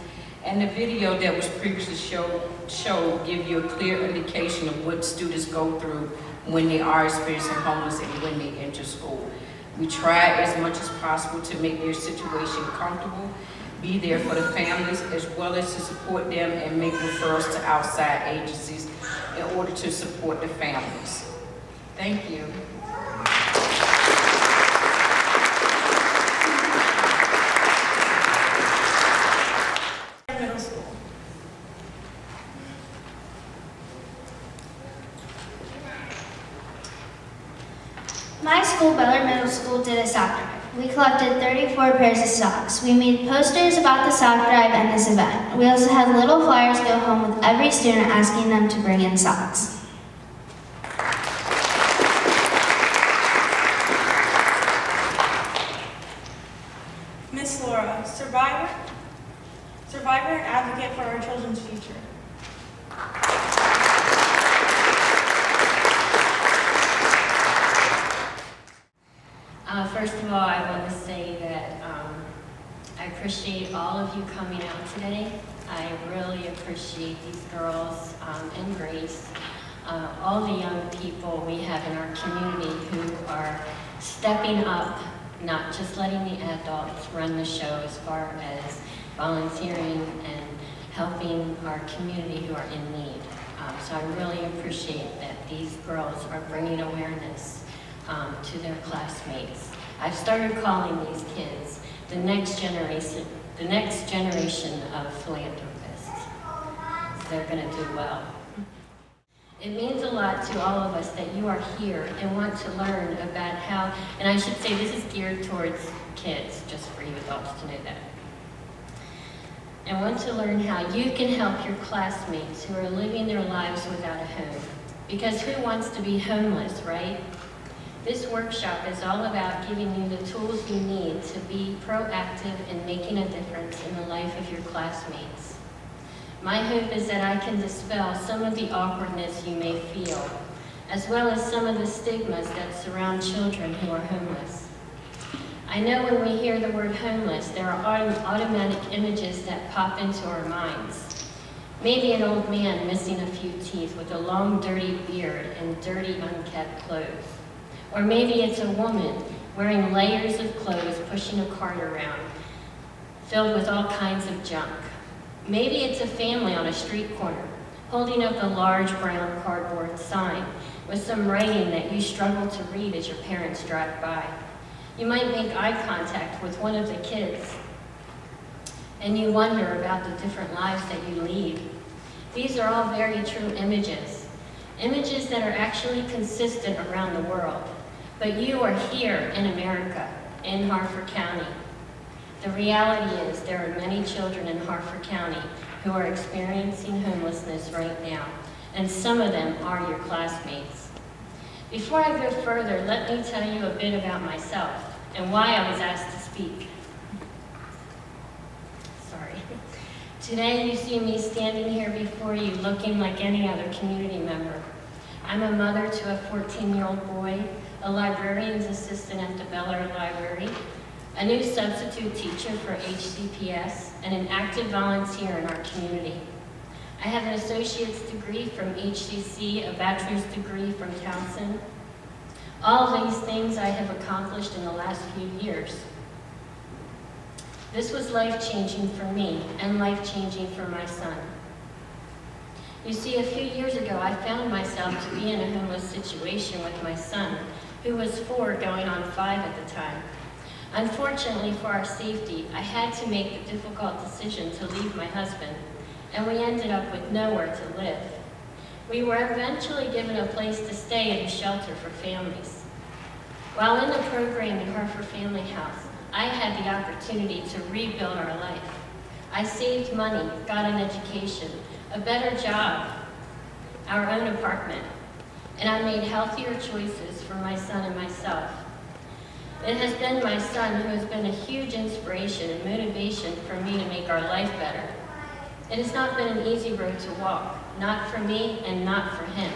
And the video that was previously showed give you a clear indication of what students go through when they are experiencing homeless and when they enter school. We try as much as possible to make their situation comfortable, be there for the families, as well as to support them and make referrals to outside agencies in order to support the families. Thank you. Middle school. My school, Beller Middle School, did a sock drive. We collected 34 pairs of socks. We made posters about the sock drive and this event. We also had little flyers go home with every student asking them to bring in socks. Miss Laura, survivor and advocate for our children's future. First of all, I want to say that I appreciate all of you coming out today. I really appreciate these girls and Grace, all the young people we have in our community who are stepping up, not just letting the adults run the show as far as volunteering and helping our community who are in need. So I really appreciate that these girls are bringing awareness to their classmates. I've started calling these kids the next generation of philanthropists. They're going to do well. It means a lot to all of us that you are here and want to learn about how, and I should say this is geared towards kids, just for you adults to know that. And want to learn how you can help your classmates who are living their lives without a home. Because who wants to be homeless, right? This workshop is all about giving you the tools you need to be proactive in making a difference in the life of your classmates. My hope is that I can dispel some of the awkwardness you may feel, as well as some of the stigmas that surround children who are homeless. I know when we hear the word homeless, there are automatic images that pop into our minds. Maybe an old man missing a few teeth with a long, dirty beard and dirty, unkept clothes. Or maybe it's a woman wearing layers of clothes, pushing a cart around, filled with all kinds of junk. Maybe it's a family on a street corner, holding up a large brown cardboard sign with some writing that you struggle to read as your parents drive by. You might make eye contact with one of the kids, and you wonder about the different lives that you lead. These are all very true images that are actually consistent around the world. But you are here in America, in Harford County. The reality is there are many children in Harford County who are experiencing homelessness right now, and some of them are your classmates. Before I go further, let me tell you a bit about myself and why I was asked to speak. Sorry. Today you see me standing here before you looking like any other community member. I'm a mother to a 14-year-old boy, a librarian's assistant at the Bel Air Library, a new substitute teacher for HCPS, and an active volunteer in our community. I have an associate's degree from HCC, a bachelor's degree from Towson. All of these things I have accomplished in the last few years. This was life-changing for me and life-changing for my son. You see, a few years ago, I found myself to be in a homeless situation with my son, who was 4 going on 5 at the time. Unfortunately for our safety, I had to make the difficult decision to leave my husband, and we ended up with nowhere to live. We were eventually given a place to stay in a shelter for families. While in the program at Harford Family House, I had the opportunity to rebuild our life. I saved money, got an education, a better job, our own apartment, and I made healthier choices for my son and myself. It has been my son who has been a huge inspiration and motivation for me to make our life better. It has not been an easy road to walk, not for me and not for him.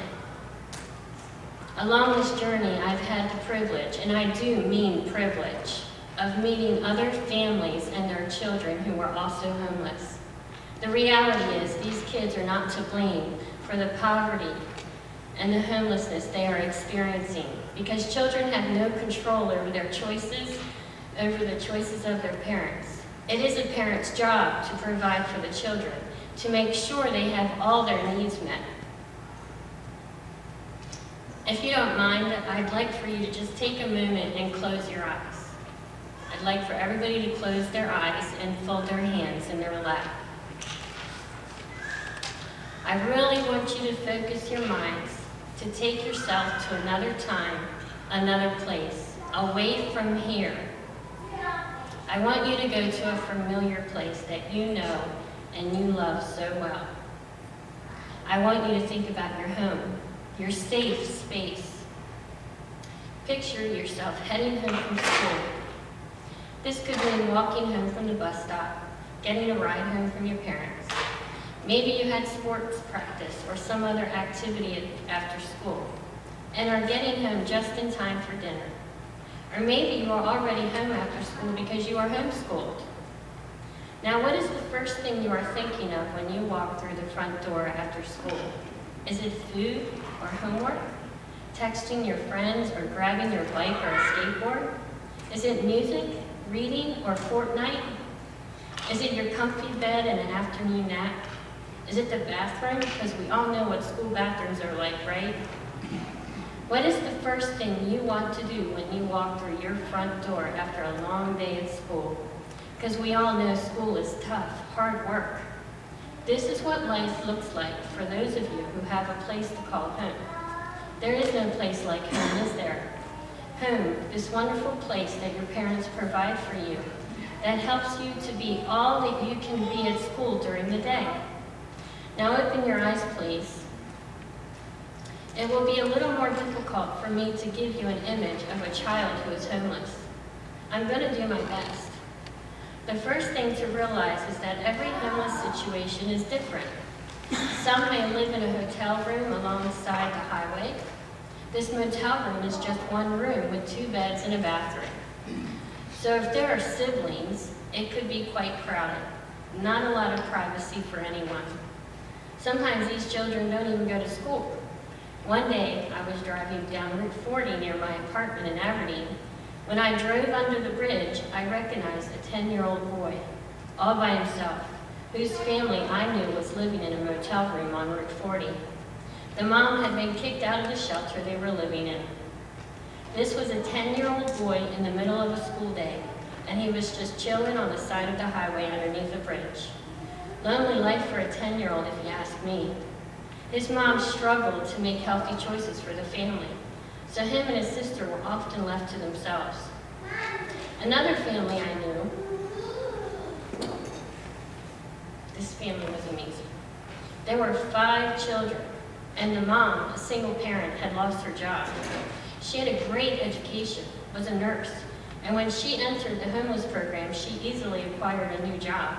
Along this journey, I've had the privilege, and I do mean privilege, of meeting other families and their children who are also homeless. The reality is these kids are not to blame for the poverty and the homelessness they are experiencing, because children have no control over their choices, over the choices of their parents. It is a parent's job to provide for the children, to make sure they have all their needs met. If you don't mind, I'd like for you to just take a moment and close your eyes. I'd like for everybody to close their eyes and fold their hands in their lap. I really want you to focus your minds to take yourself to another time, another place, away from here. I want you to go to a familiar place that you know and you love so well. I want you to think about your home, your safe space. Picture yourself heading home from school. This could mean walking home from the bus stop, getting a ride home from your parents. Maybe you had sports practice or some other activity after school and are getting home just in time for dinner. Or maybe you are already home after school because you are homeschooled. Now, what is the first thing you are thinking of when you walk through the front door after school? Is it food or homework? Texting your friends or grabbing your bike or a skateboard? Is it music, reading, or Fortnite? Is it your comfy bed and an afternoon nap? Is it the bathroom? Because we all know what school bathrooms are like, right? What is the first thing you want to do when you walk through your front door after a long day at school? Because we all know school is tough, hard work. This is what life looks like for those of you who have a place to call home. There is no place like home, is there? Home, this wonderful place that your parents provide for you, that helps you to be all that you can be at school during the day. Now open your eyes, please. It will be a little more difficult for me to give you an image of a child who is homeless. I'm going to do my best. The first thing to realize is that every homeless situation is different. Some may live in a hotel room alongside the highway. This motel room is just one room with 2 beds and a bathroom. So if there are siblings, it could be quite crowded. Not a lot of privacy for anyone. Sometimes these children don't even go to school. One day, I was driving down Route 40 near my apartment in Aberdeen. When I drove under the bridge, I recognized a 10-year-old boy, all by himself, whose family I knew was living in a motel room on Route 40. The mom had been kicked out of the shelter they were living in. This was a 10-year-old boy in the middle of a school day, and he was just chilling on the side of the highway underneath a bridge. Lonely life for a 10-year-old, if you ask me. His mom struggled to make healthy choices for the family, so him and his sister were often left to themselves. Another family I knew, this family was amazing. There were 5 children, and the mom, a single parent, had lost her job. She had a great education, was a nurse, and when she entered the homeless program, she easily acquired a new job.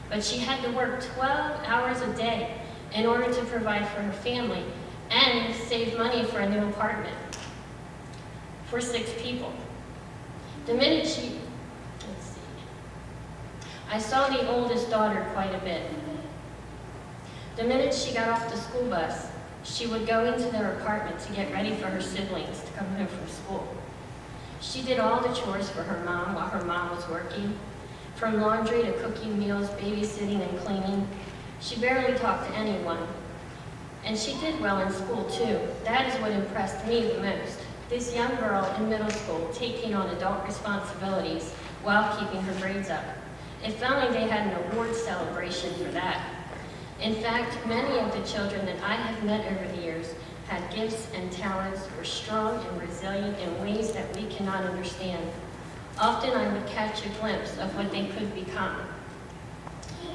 But she had to work 12 hours a day in order to provide for her family and save money for a new apartment for 6 people. The minute I saw the oldest daughter quite a bit. The minute she got off the school bus, she would go into their apartment to get ready for her siblings to come home from school. She did all the chores for her mom while her mom was working, from laundry to cooking meals, babysitting, and cleaning. She barely talked to anyone. And she did well in school, too. That is what impressed me the most. This young girl in middle school taking on adult responsibilities while keeping her grades up. If only they had an award celebration for that. In fact, many of the children that I have met over the years had gifts and talents, were strong and resilient in ways that we cannot understand. Often I would catch a glimpse of what they could become.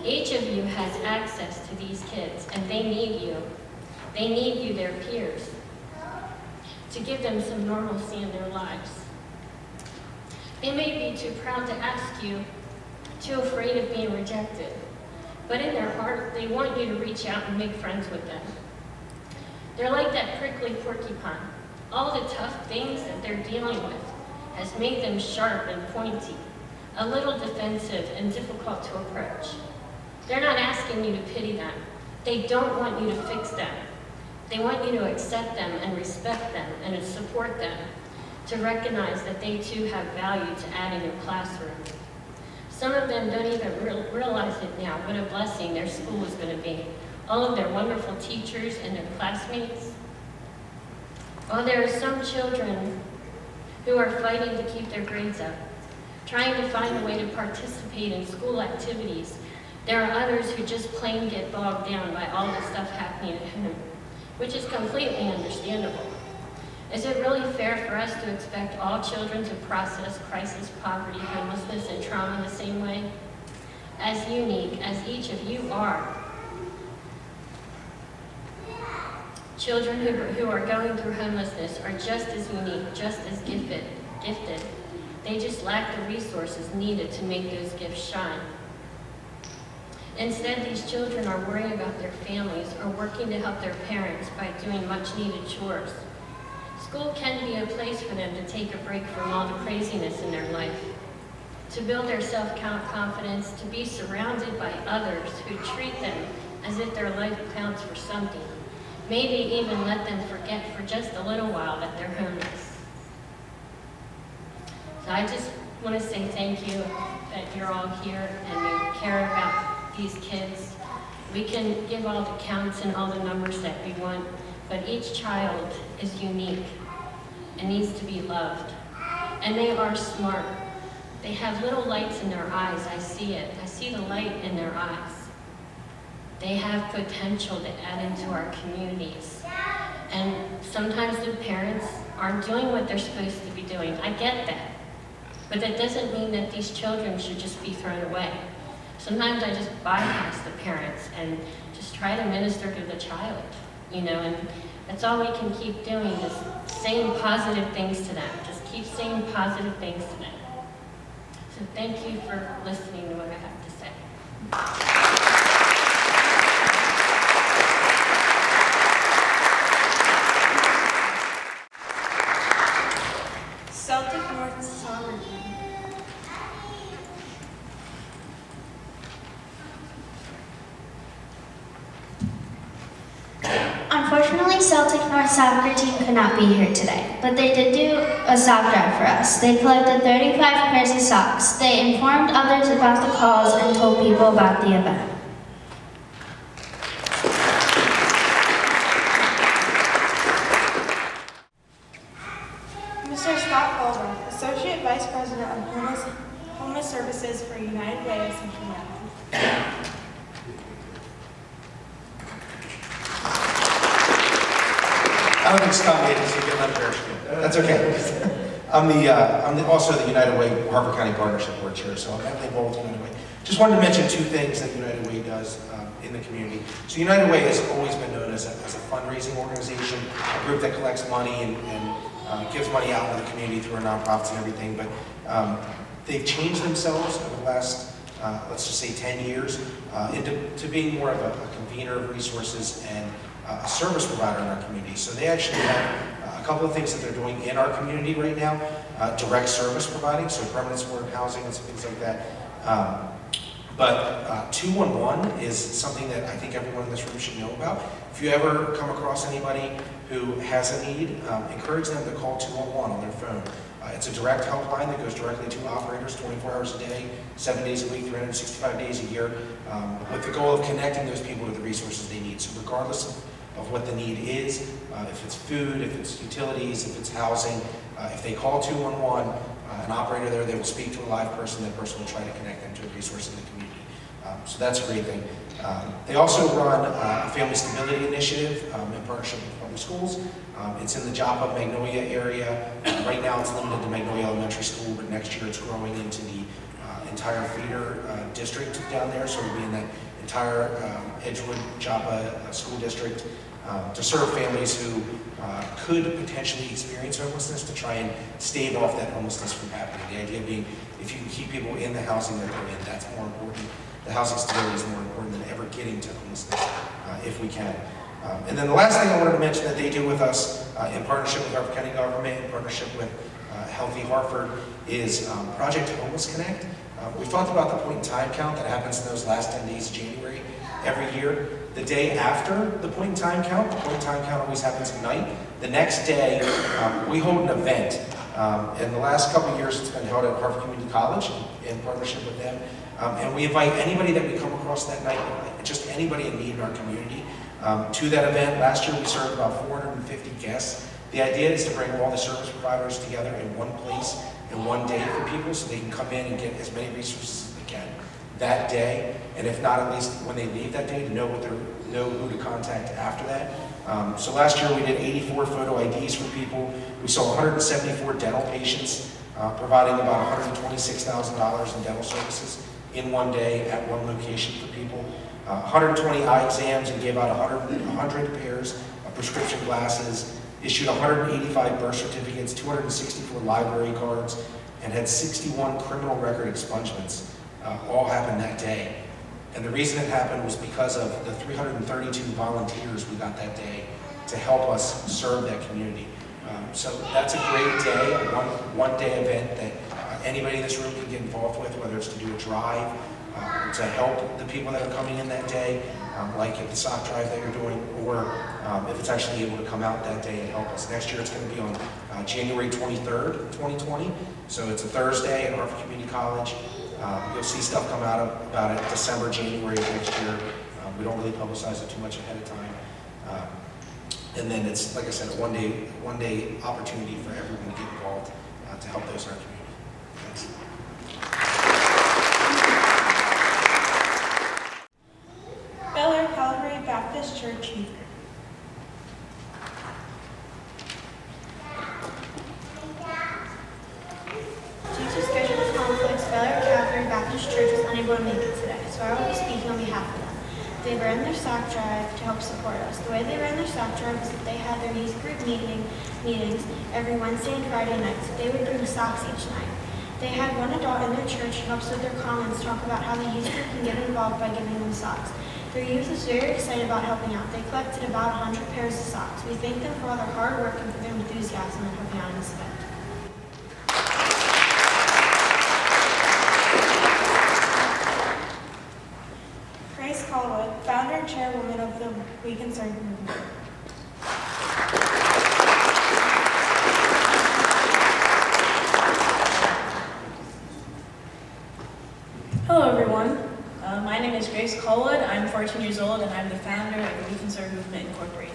Each of you has access to these kids, and they need you. They need you, their peers, to give them some normalcy in their lives. They may be too proud to ask you, too afraid of being rejected, but in their heart, they want you to reach out and make friends with them. They're like that prickly porcupine. All the tough things that they're dealing with has made them sharp and pointy, a little defensive and difficult to approach. They're not asking you to pity them. They don't want you to fix them. They want you to accept them and respect them and to support them, to recognize that they too have value to add in your classroom. Some of them don't even realize it now, what a blessing their school is going to be. All of their wonderful teachers and their classmates. While there are some children who are fighting to keep their grades up, trying to find a way to participate in school activities, there are others who just plain get bogged down by all the stuff happening at home, which is completely understandable. Is it really fair for us to expect all children to process crisis, poverty, homelessness, and trauma the same way? As unique as each of you are, children who are going through homelessness are just as unique, just as gifted. They just lack the resources needed to make those gifts shine. Instead, these children are worrying about their families or working to help their parents by doing much-needed chores. School can be a place for them to take a break from all the craziness in their life, to build their self-confidence, to be surrounded by others who treat them as if their life counts for something, maybe even let them forget for just a little while that they're homeless. So I just want to say thank you that you're all here and you care about these kids. We can give all the counts and all the numbers that we want, but each child is unique and needs to be loved. And they are smart. They have little lights in their eyes. I see it. I see the light in their eyes. They have potential to add into our communities. And sometimes the parents aren't doing what they're supposed to be doing. I get that. But that doesn't mean that these children should just be thrown away. Sometimes I just bypass the parents and just try to minister to the child, and That's all we can keep doing, is saying positive things to them. Just keep saying positive things to them. So thank you for listening to what I have to say. Celtic North Soccer Team. Unfortunately, Celtic North Soccer Team could not be here today, but they did do a sock drive for us. They collected 35 pairs of socks. They informed others about the cause and told people about the event. Mr. Scott Goldberg, Associate Vice President of Homeless Services for United Way of Central Maryland. I don't think Scott made it, so you get another parachute. That's okay. I'm also the United Way Harford County Partnership Board Chair, so I'm heavily involved with United Way. Just wanted to mention two things that United Way does in the community. So United Way has always been known as a fundraising organization, a group that collects money and gives money out to the community through our nonprofits and everything, but they've changed themselves over the last, let's just say 10 years, into being more of a convener of resources and a service provider in our community. So they actually have a couple of things that they're doing in our community right now, direct service providing, so permanent supportive housing and some things like that. But 211 is something that I think everyone in this room should know about. If you ever come across anybody who has a need, encourage them to call 211 on their phone. It's a direct helpline that goes directly to operators 24 hours a day, 7 days a week, 365 days a year, with the goal of connecting those people to the resources they need. So regardless of what the need is, if it's food, if it's utilities, if it's housing, if they call 211, an operator there, they will speak to a live person, that person will try to connect them to a resource in the community. So that's a great thing. They also run a family stability initiative in partnership with public schools. It's in the Joppa Magnolia area. Right now it's limited to Magnolia Elementary School, but next year it's growing into the entire feeder district down there, so it'll be in that entire Edgewood Joppa school district to serve families who could potentially experience homelessness, to try and stave off that homelessness from happening. The idea being, if you can keep people in the housing that they're in, that's more important. The housing stability is more important than ever getting to homelessness, if we can. And then the last thing I wanted to mention that they do with us in partnership with Harford County government, in partnership with Healthy Harford, is Project Homeless Connect. We've talked about the point in time count that happens in those last 10 days of January every year. The day after the point in time count, the point in time count always happens at night. The next day, we hold an event. In the last couple of years, it's been held at Harford Community College in partnership with them. And we invite anybody that we come across that night, just anybody in need in our community, to that event. Last year, we served about 450 guests. The idea is to bring all the service providers together in one place in one day for people, so they can come in and get as many resources as they can that day, and if not, at least when they leave that day, to know who to contact after that. So last year we did 84 photo IDs for people. We saw 174 dental patients, providing about $126,000 in dental services in one day at one location for people. 120 eye exams, and gave out 100 pairs of prescription glasses, issued 185 birth certificates, 264 library cards, and had 61 criminal record expungements. All happened that day. And the reason it happened was because of the 332 volunteers we got that day to help us serve that community. So that's a great day, a one-day event that anybody in this room can get involved with, whether it's to do a drive, to help the people that are coming in that day, like at the sock drive that you're doing, or if it's actually able to come out that day and help us. Next year it's going to be on January 23rd, 2020. So it's a Thursday at Harford Community College. You'll see stuff come out about it December, January of next year. We don't really publicize it too much ahead of time. And then it's, like I said, a one-day opportunity for everyone to get involved to help those in our community. Thanks. Bel Air Calvary Baptist Church Youth Group. Due to scheduled conflicts, Bel Air Calvary Baptist Church was unable to make it today, so I will be speaking on behalf of them. They ran their sock drive to help support us. The way they ran their sock drive was that they had their youth group meetings every Wednesday and Friday nights. They would bring socks each night. They had one adult in their church who helps with their comments talk about how the youth group can get involved by giving them socks. Their youth is very excited about helping out. They collected about 100 pairs of socks. We thank them for all their hard work and for their enthusiasm in helping out in this event. Grace Caldwell, founder and chairwoman of the We Concern movement. Hello everyone, my name is Grace Colwood. I'm 14 years old and I'm the founder of the We Concern Movement Incorporated.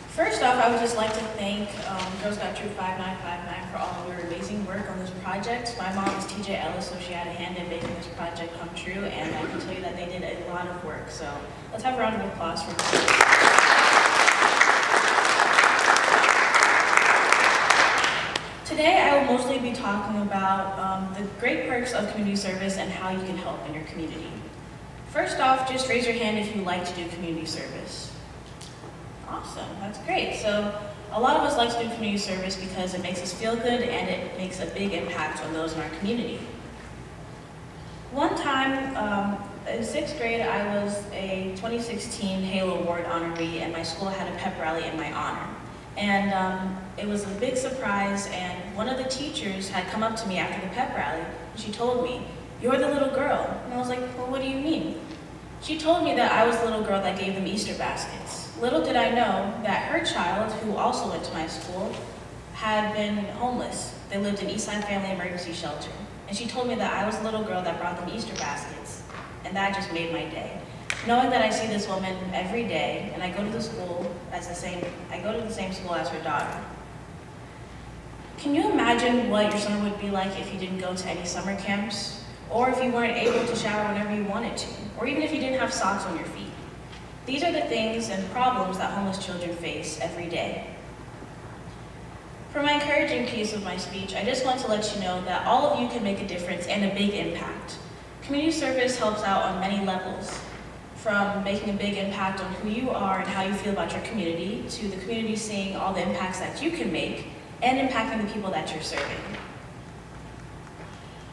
First off, I would just like to thank Girl Scout Troop 5959 for all of your amazing work on this project. My mom is TJ Ellis, so she had a hand in making this project come true, and I can tell you that they did a lot of work. So let's have a round of applause for them. Today, I will mostly be talking about the great perks of community service and how you can help in your community. First off, just raise your hand if you like to do community service. Awesome, that's great. So a lot of us like to do community service because it makes us feel good and it makes a big impact on those in our community. One time, in 6th grade, I was a 2016 Halo Award honoree and my school had a pep rally in my honor. And it was a big surprise, and one of the teachers had come up to me after the pep rally, and she told me, "You're the little girl." And I was like, "Well, what do you mean?" She told me that I was the little girl that gave them Easter baskets. Little did I know that her child, who also went to my school, had been homeless. They lived in Eastside Family Emergency Shelter. And she told me that I was the little girl that brought them Easter baskets. And that just made my day. Knowing that I see this woman every day, and I go to the school I go to the same school as her daughter. Can you imagine what your summer would be like if you didn't go to any summer camps? Or if you weren't able to shower whenever you wanted to? Or even if you didn't have socks on your feet? These are the things and problems that homeless children face every day. For my encouraging piece of my speech, I just want to let you know that all of you can make a difference and a big impact. Community service helps out on many levels, from making a big impact on who you are and how you feel about your community, to the community seeing all the impacts that you can make, and impacting the people that you're serving.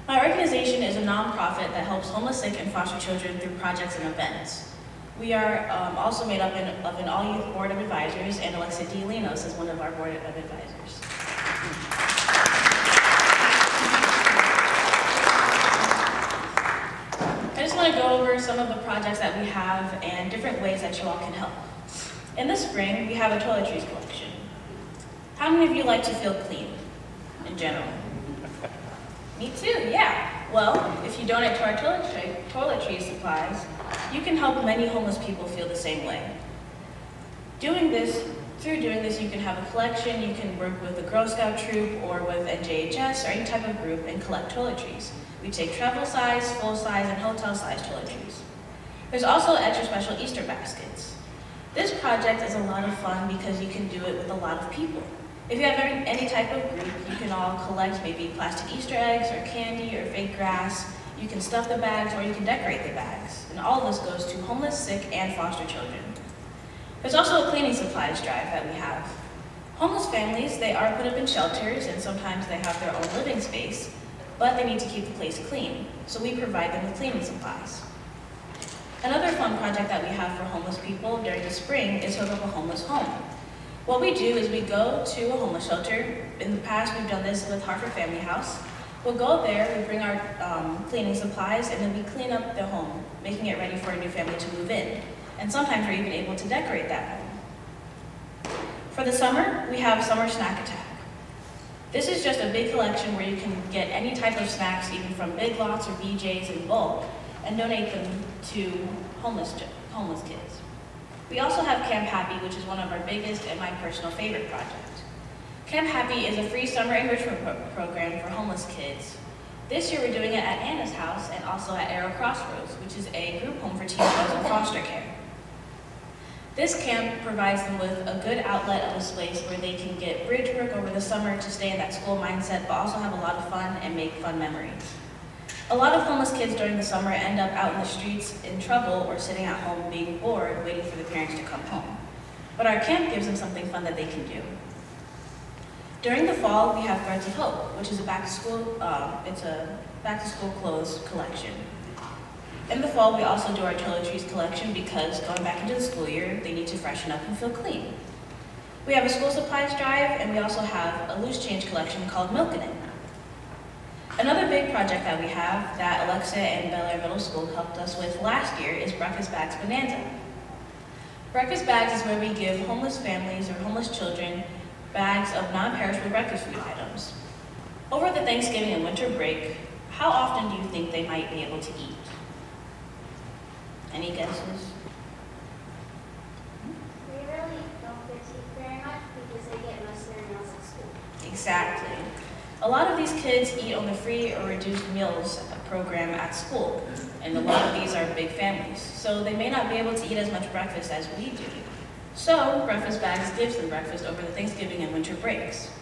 My organization is a nonprofit that helps homeless, sick, and foster children through projects and events. We are also made up of an all-youth board of advisors, and Alexa DeLinos is one of our board of advisors. I just want to go over some of the projects that we have and different ways that you all can help. In the spring, we have a toiletries collection. How many of you like to feel clean in general? Me too, yeah. Well, if you donate to our toiletries supplies, you can help many homeless people feel the same way. Through doing this, you can have a collection, you can work with a Girl Scout troop or with NJHS or any type of group and collect toiletries. We take travel size, full size, and hotel size toiletries. There's also extra special Easter baskets. This project is a lot of fun because you can do it with a lot of people. If you have any type of group, you can all collect maybe plastic Easter eggs or candy or fake grass. You can stuff the bags or you can decorate the bags. And all of this goes to homeless, sick, and foster children. There's also a cleaning supplies drive that we have. Homeless families, they are put up in shelters and sometimes they have their own living space, but they need to keep the place clean. So we provide them with cleaning supplies. Another fun project that we have for homeless people during the spring is hook up a homeless home. What we do is we go to a homeless shelter. In the past, we've done this with Harford Family House. We'll go there, we bring our cleaning supplies, and then we clean up the home, making it ready for a new family to move in. And sometimes we're even able to decorate that home. For the summer, we have Summer Snack Attack. This is just a big collection where you can get any type of snacks, even from Big Lots or BJ's in bulk, and donate them to homeless kids. We also have Camp Happy, which is one of our biggest and my personal favorite project. Camp Happy is a free summer enrichment program for homeless kids. This year we're doing it at Anna's house and also at Arrow Crossroads, which is a group home for teenagers in foster care. This camp provides them with a good outlet of a space where they can get bridge work over the summer to stay in that school mindset, but also have a lot of fun and make fun memories. A lot of homeless kids during the summer end up out in the streets in trouble or sitting at home being bored, waiting for the parents to come home. But our camp gives them something fun that they can do. During the fall, we have Threads of Hope, which is a back-to-school clothes collection. In the fall, we also do our toiletries collection because going back into the school year, they need to freshen up and feel clean. We have a school supplies drive, and we also have a loose change collection called Milkin' It. Another big project that we have that Alexa and Bel Air Middle School helped us with last year is Breakfast Bags Bonanza. Breakfast Bags is where we give homeless families or homeless children bags of non-perishable breakfast food items. Over the Thanksgiving and winter break, how often do you think they might be able to eat? Any guesses? We really don't get to eat very much because they get most of their meals at school. Exactly. A lot of these kids eat on the free or reduced meals program at school, and a lot of these are big families, so they may not be able to eat as much breakfast as we do. So, Breakfast Bags gives them breakfast over the Thanksgiving and winter breaks.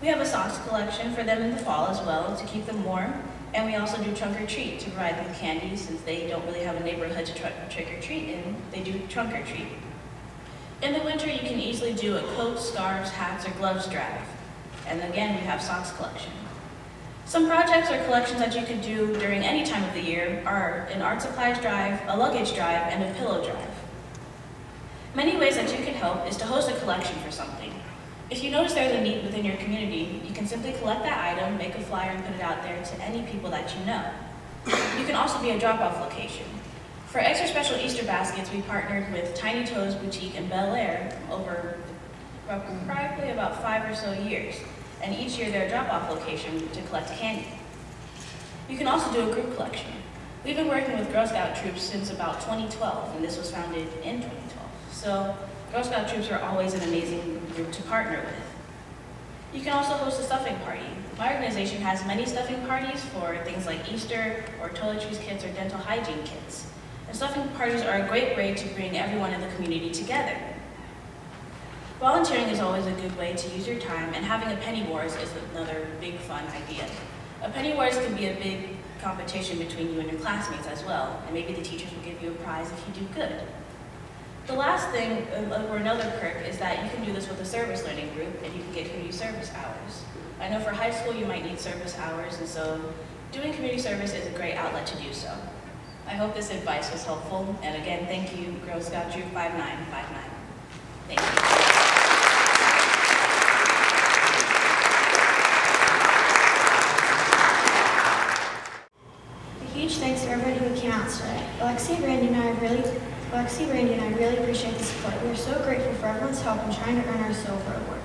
We have a socks collection for them in the fall as well to keep them warm, and we also do trunk or treat to provide them candy since they don't really have a neighborhood to trick or treat in. They do trunk or treat. In the winter, you can easily do a coat, scarves, hats, or gloves drive. And again, we have socks collection. Some projects or collections that you could do during any time of the year are an art supplies drive, a luggage drive, and a pillow drive. Many ways that you can help is to host a collection for something. If you notice there's a need within your community, you can simply collect that item, make a flyer, and put it out there to any people that you know. You can also be a drop-off location. For extra special Easter baskets, we partnered with Tiny Toes Boutique in Bel Air over probably about 5 or so years. And each year they're a drop-off location to collect candy. You can also do a group collection. We've been working with Girl Scout troops since about 2012, and this was founded in 2012. So Girl Scout troops are always an amazing group to partner with. You can also host a stuffing party. My organization has many stuffing parties for things like Easter, or toiletries kits, or dental hygiene kits. And stuffing parties are a great way to bring everyone in the community together. Volunteering is always a good way to use your time, and having a penny wars is another big fun idea. A penny wars can be a big competition between you and your classmates as well, and maybe the teachers will give you a prize if you do good. The last thing, or another perk, is that you can do this with a service learning group, and you can get community service hours. I know for high school you might need service hours, and so doing community service is a great outlet to do so. I hope this advice was helpful, and again, thank you, Girl Scout Troop 5959. Thank you. Huge thanks to everybody who came out today. Alexi, Randy, and I really appreciate the support. We are so grateful for everyone's help in trying to earn our silver award.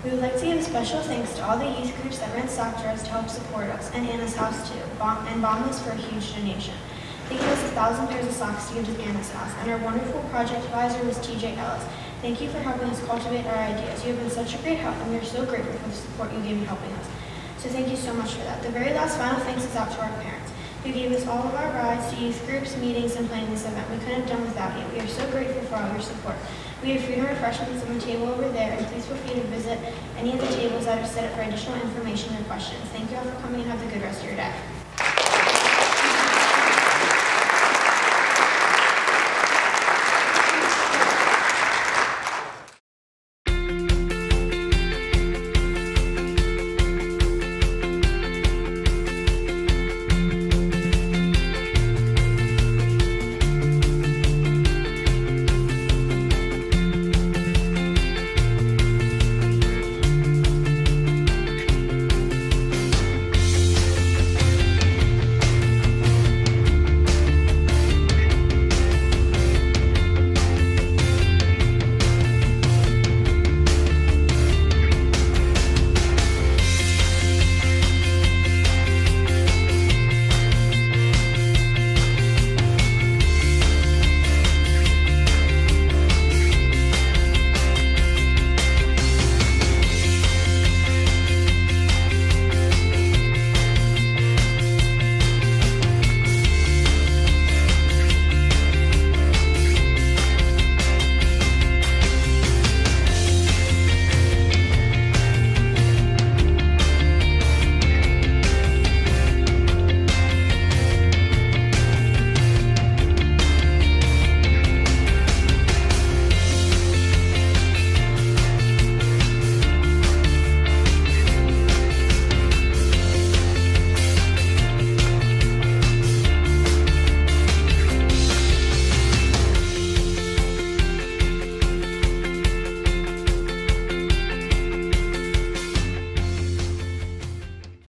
We would like to give a special thanks to all the youth groups that ran sock drives to help support us, and Anna's house too, and Bombas for a huge donation. They gave us 1,000 pairs of socks to give to Anna's house, and our wonderful project advisor was TJ Ellis. Thank you for helping us cultivate our ideas. You have been such a great help, and we are so grateful for the support you gave in helping us. So thank you so much for that. The very last final thanks is out to our parents, who gave us all of our rides to youth groups, meetings, and planning this event. We couldn't have done without you. We are so grateful for all your support. We have food and refreshments on the table over there, and please feel free to visit any of the tables that are set up for additional information or questions. Thank you all for coming, and have a good rest of your day.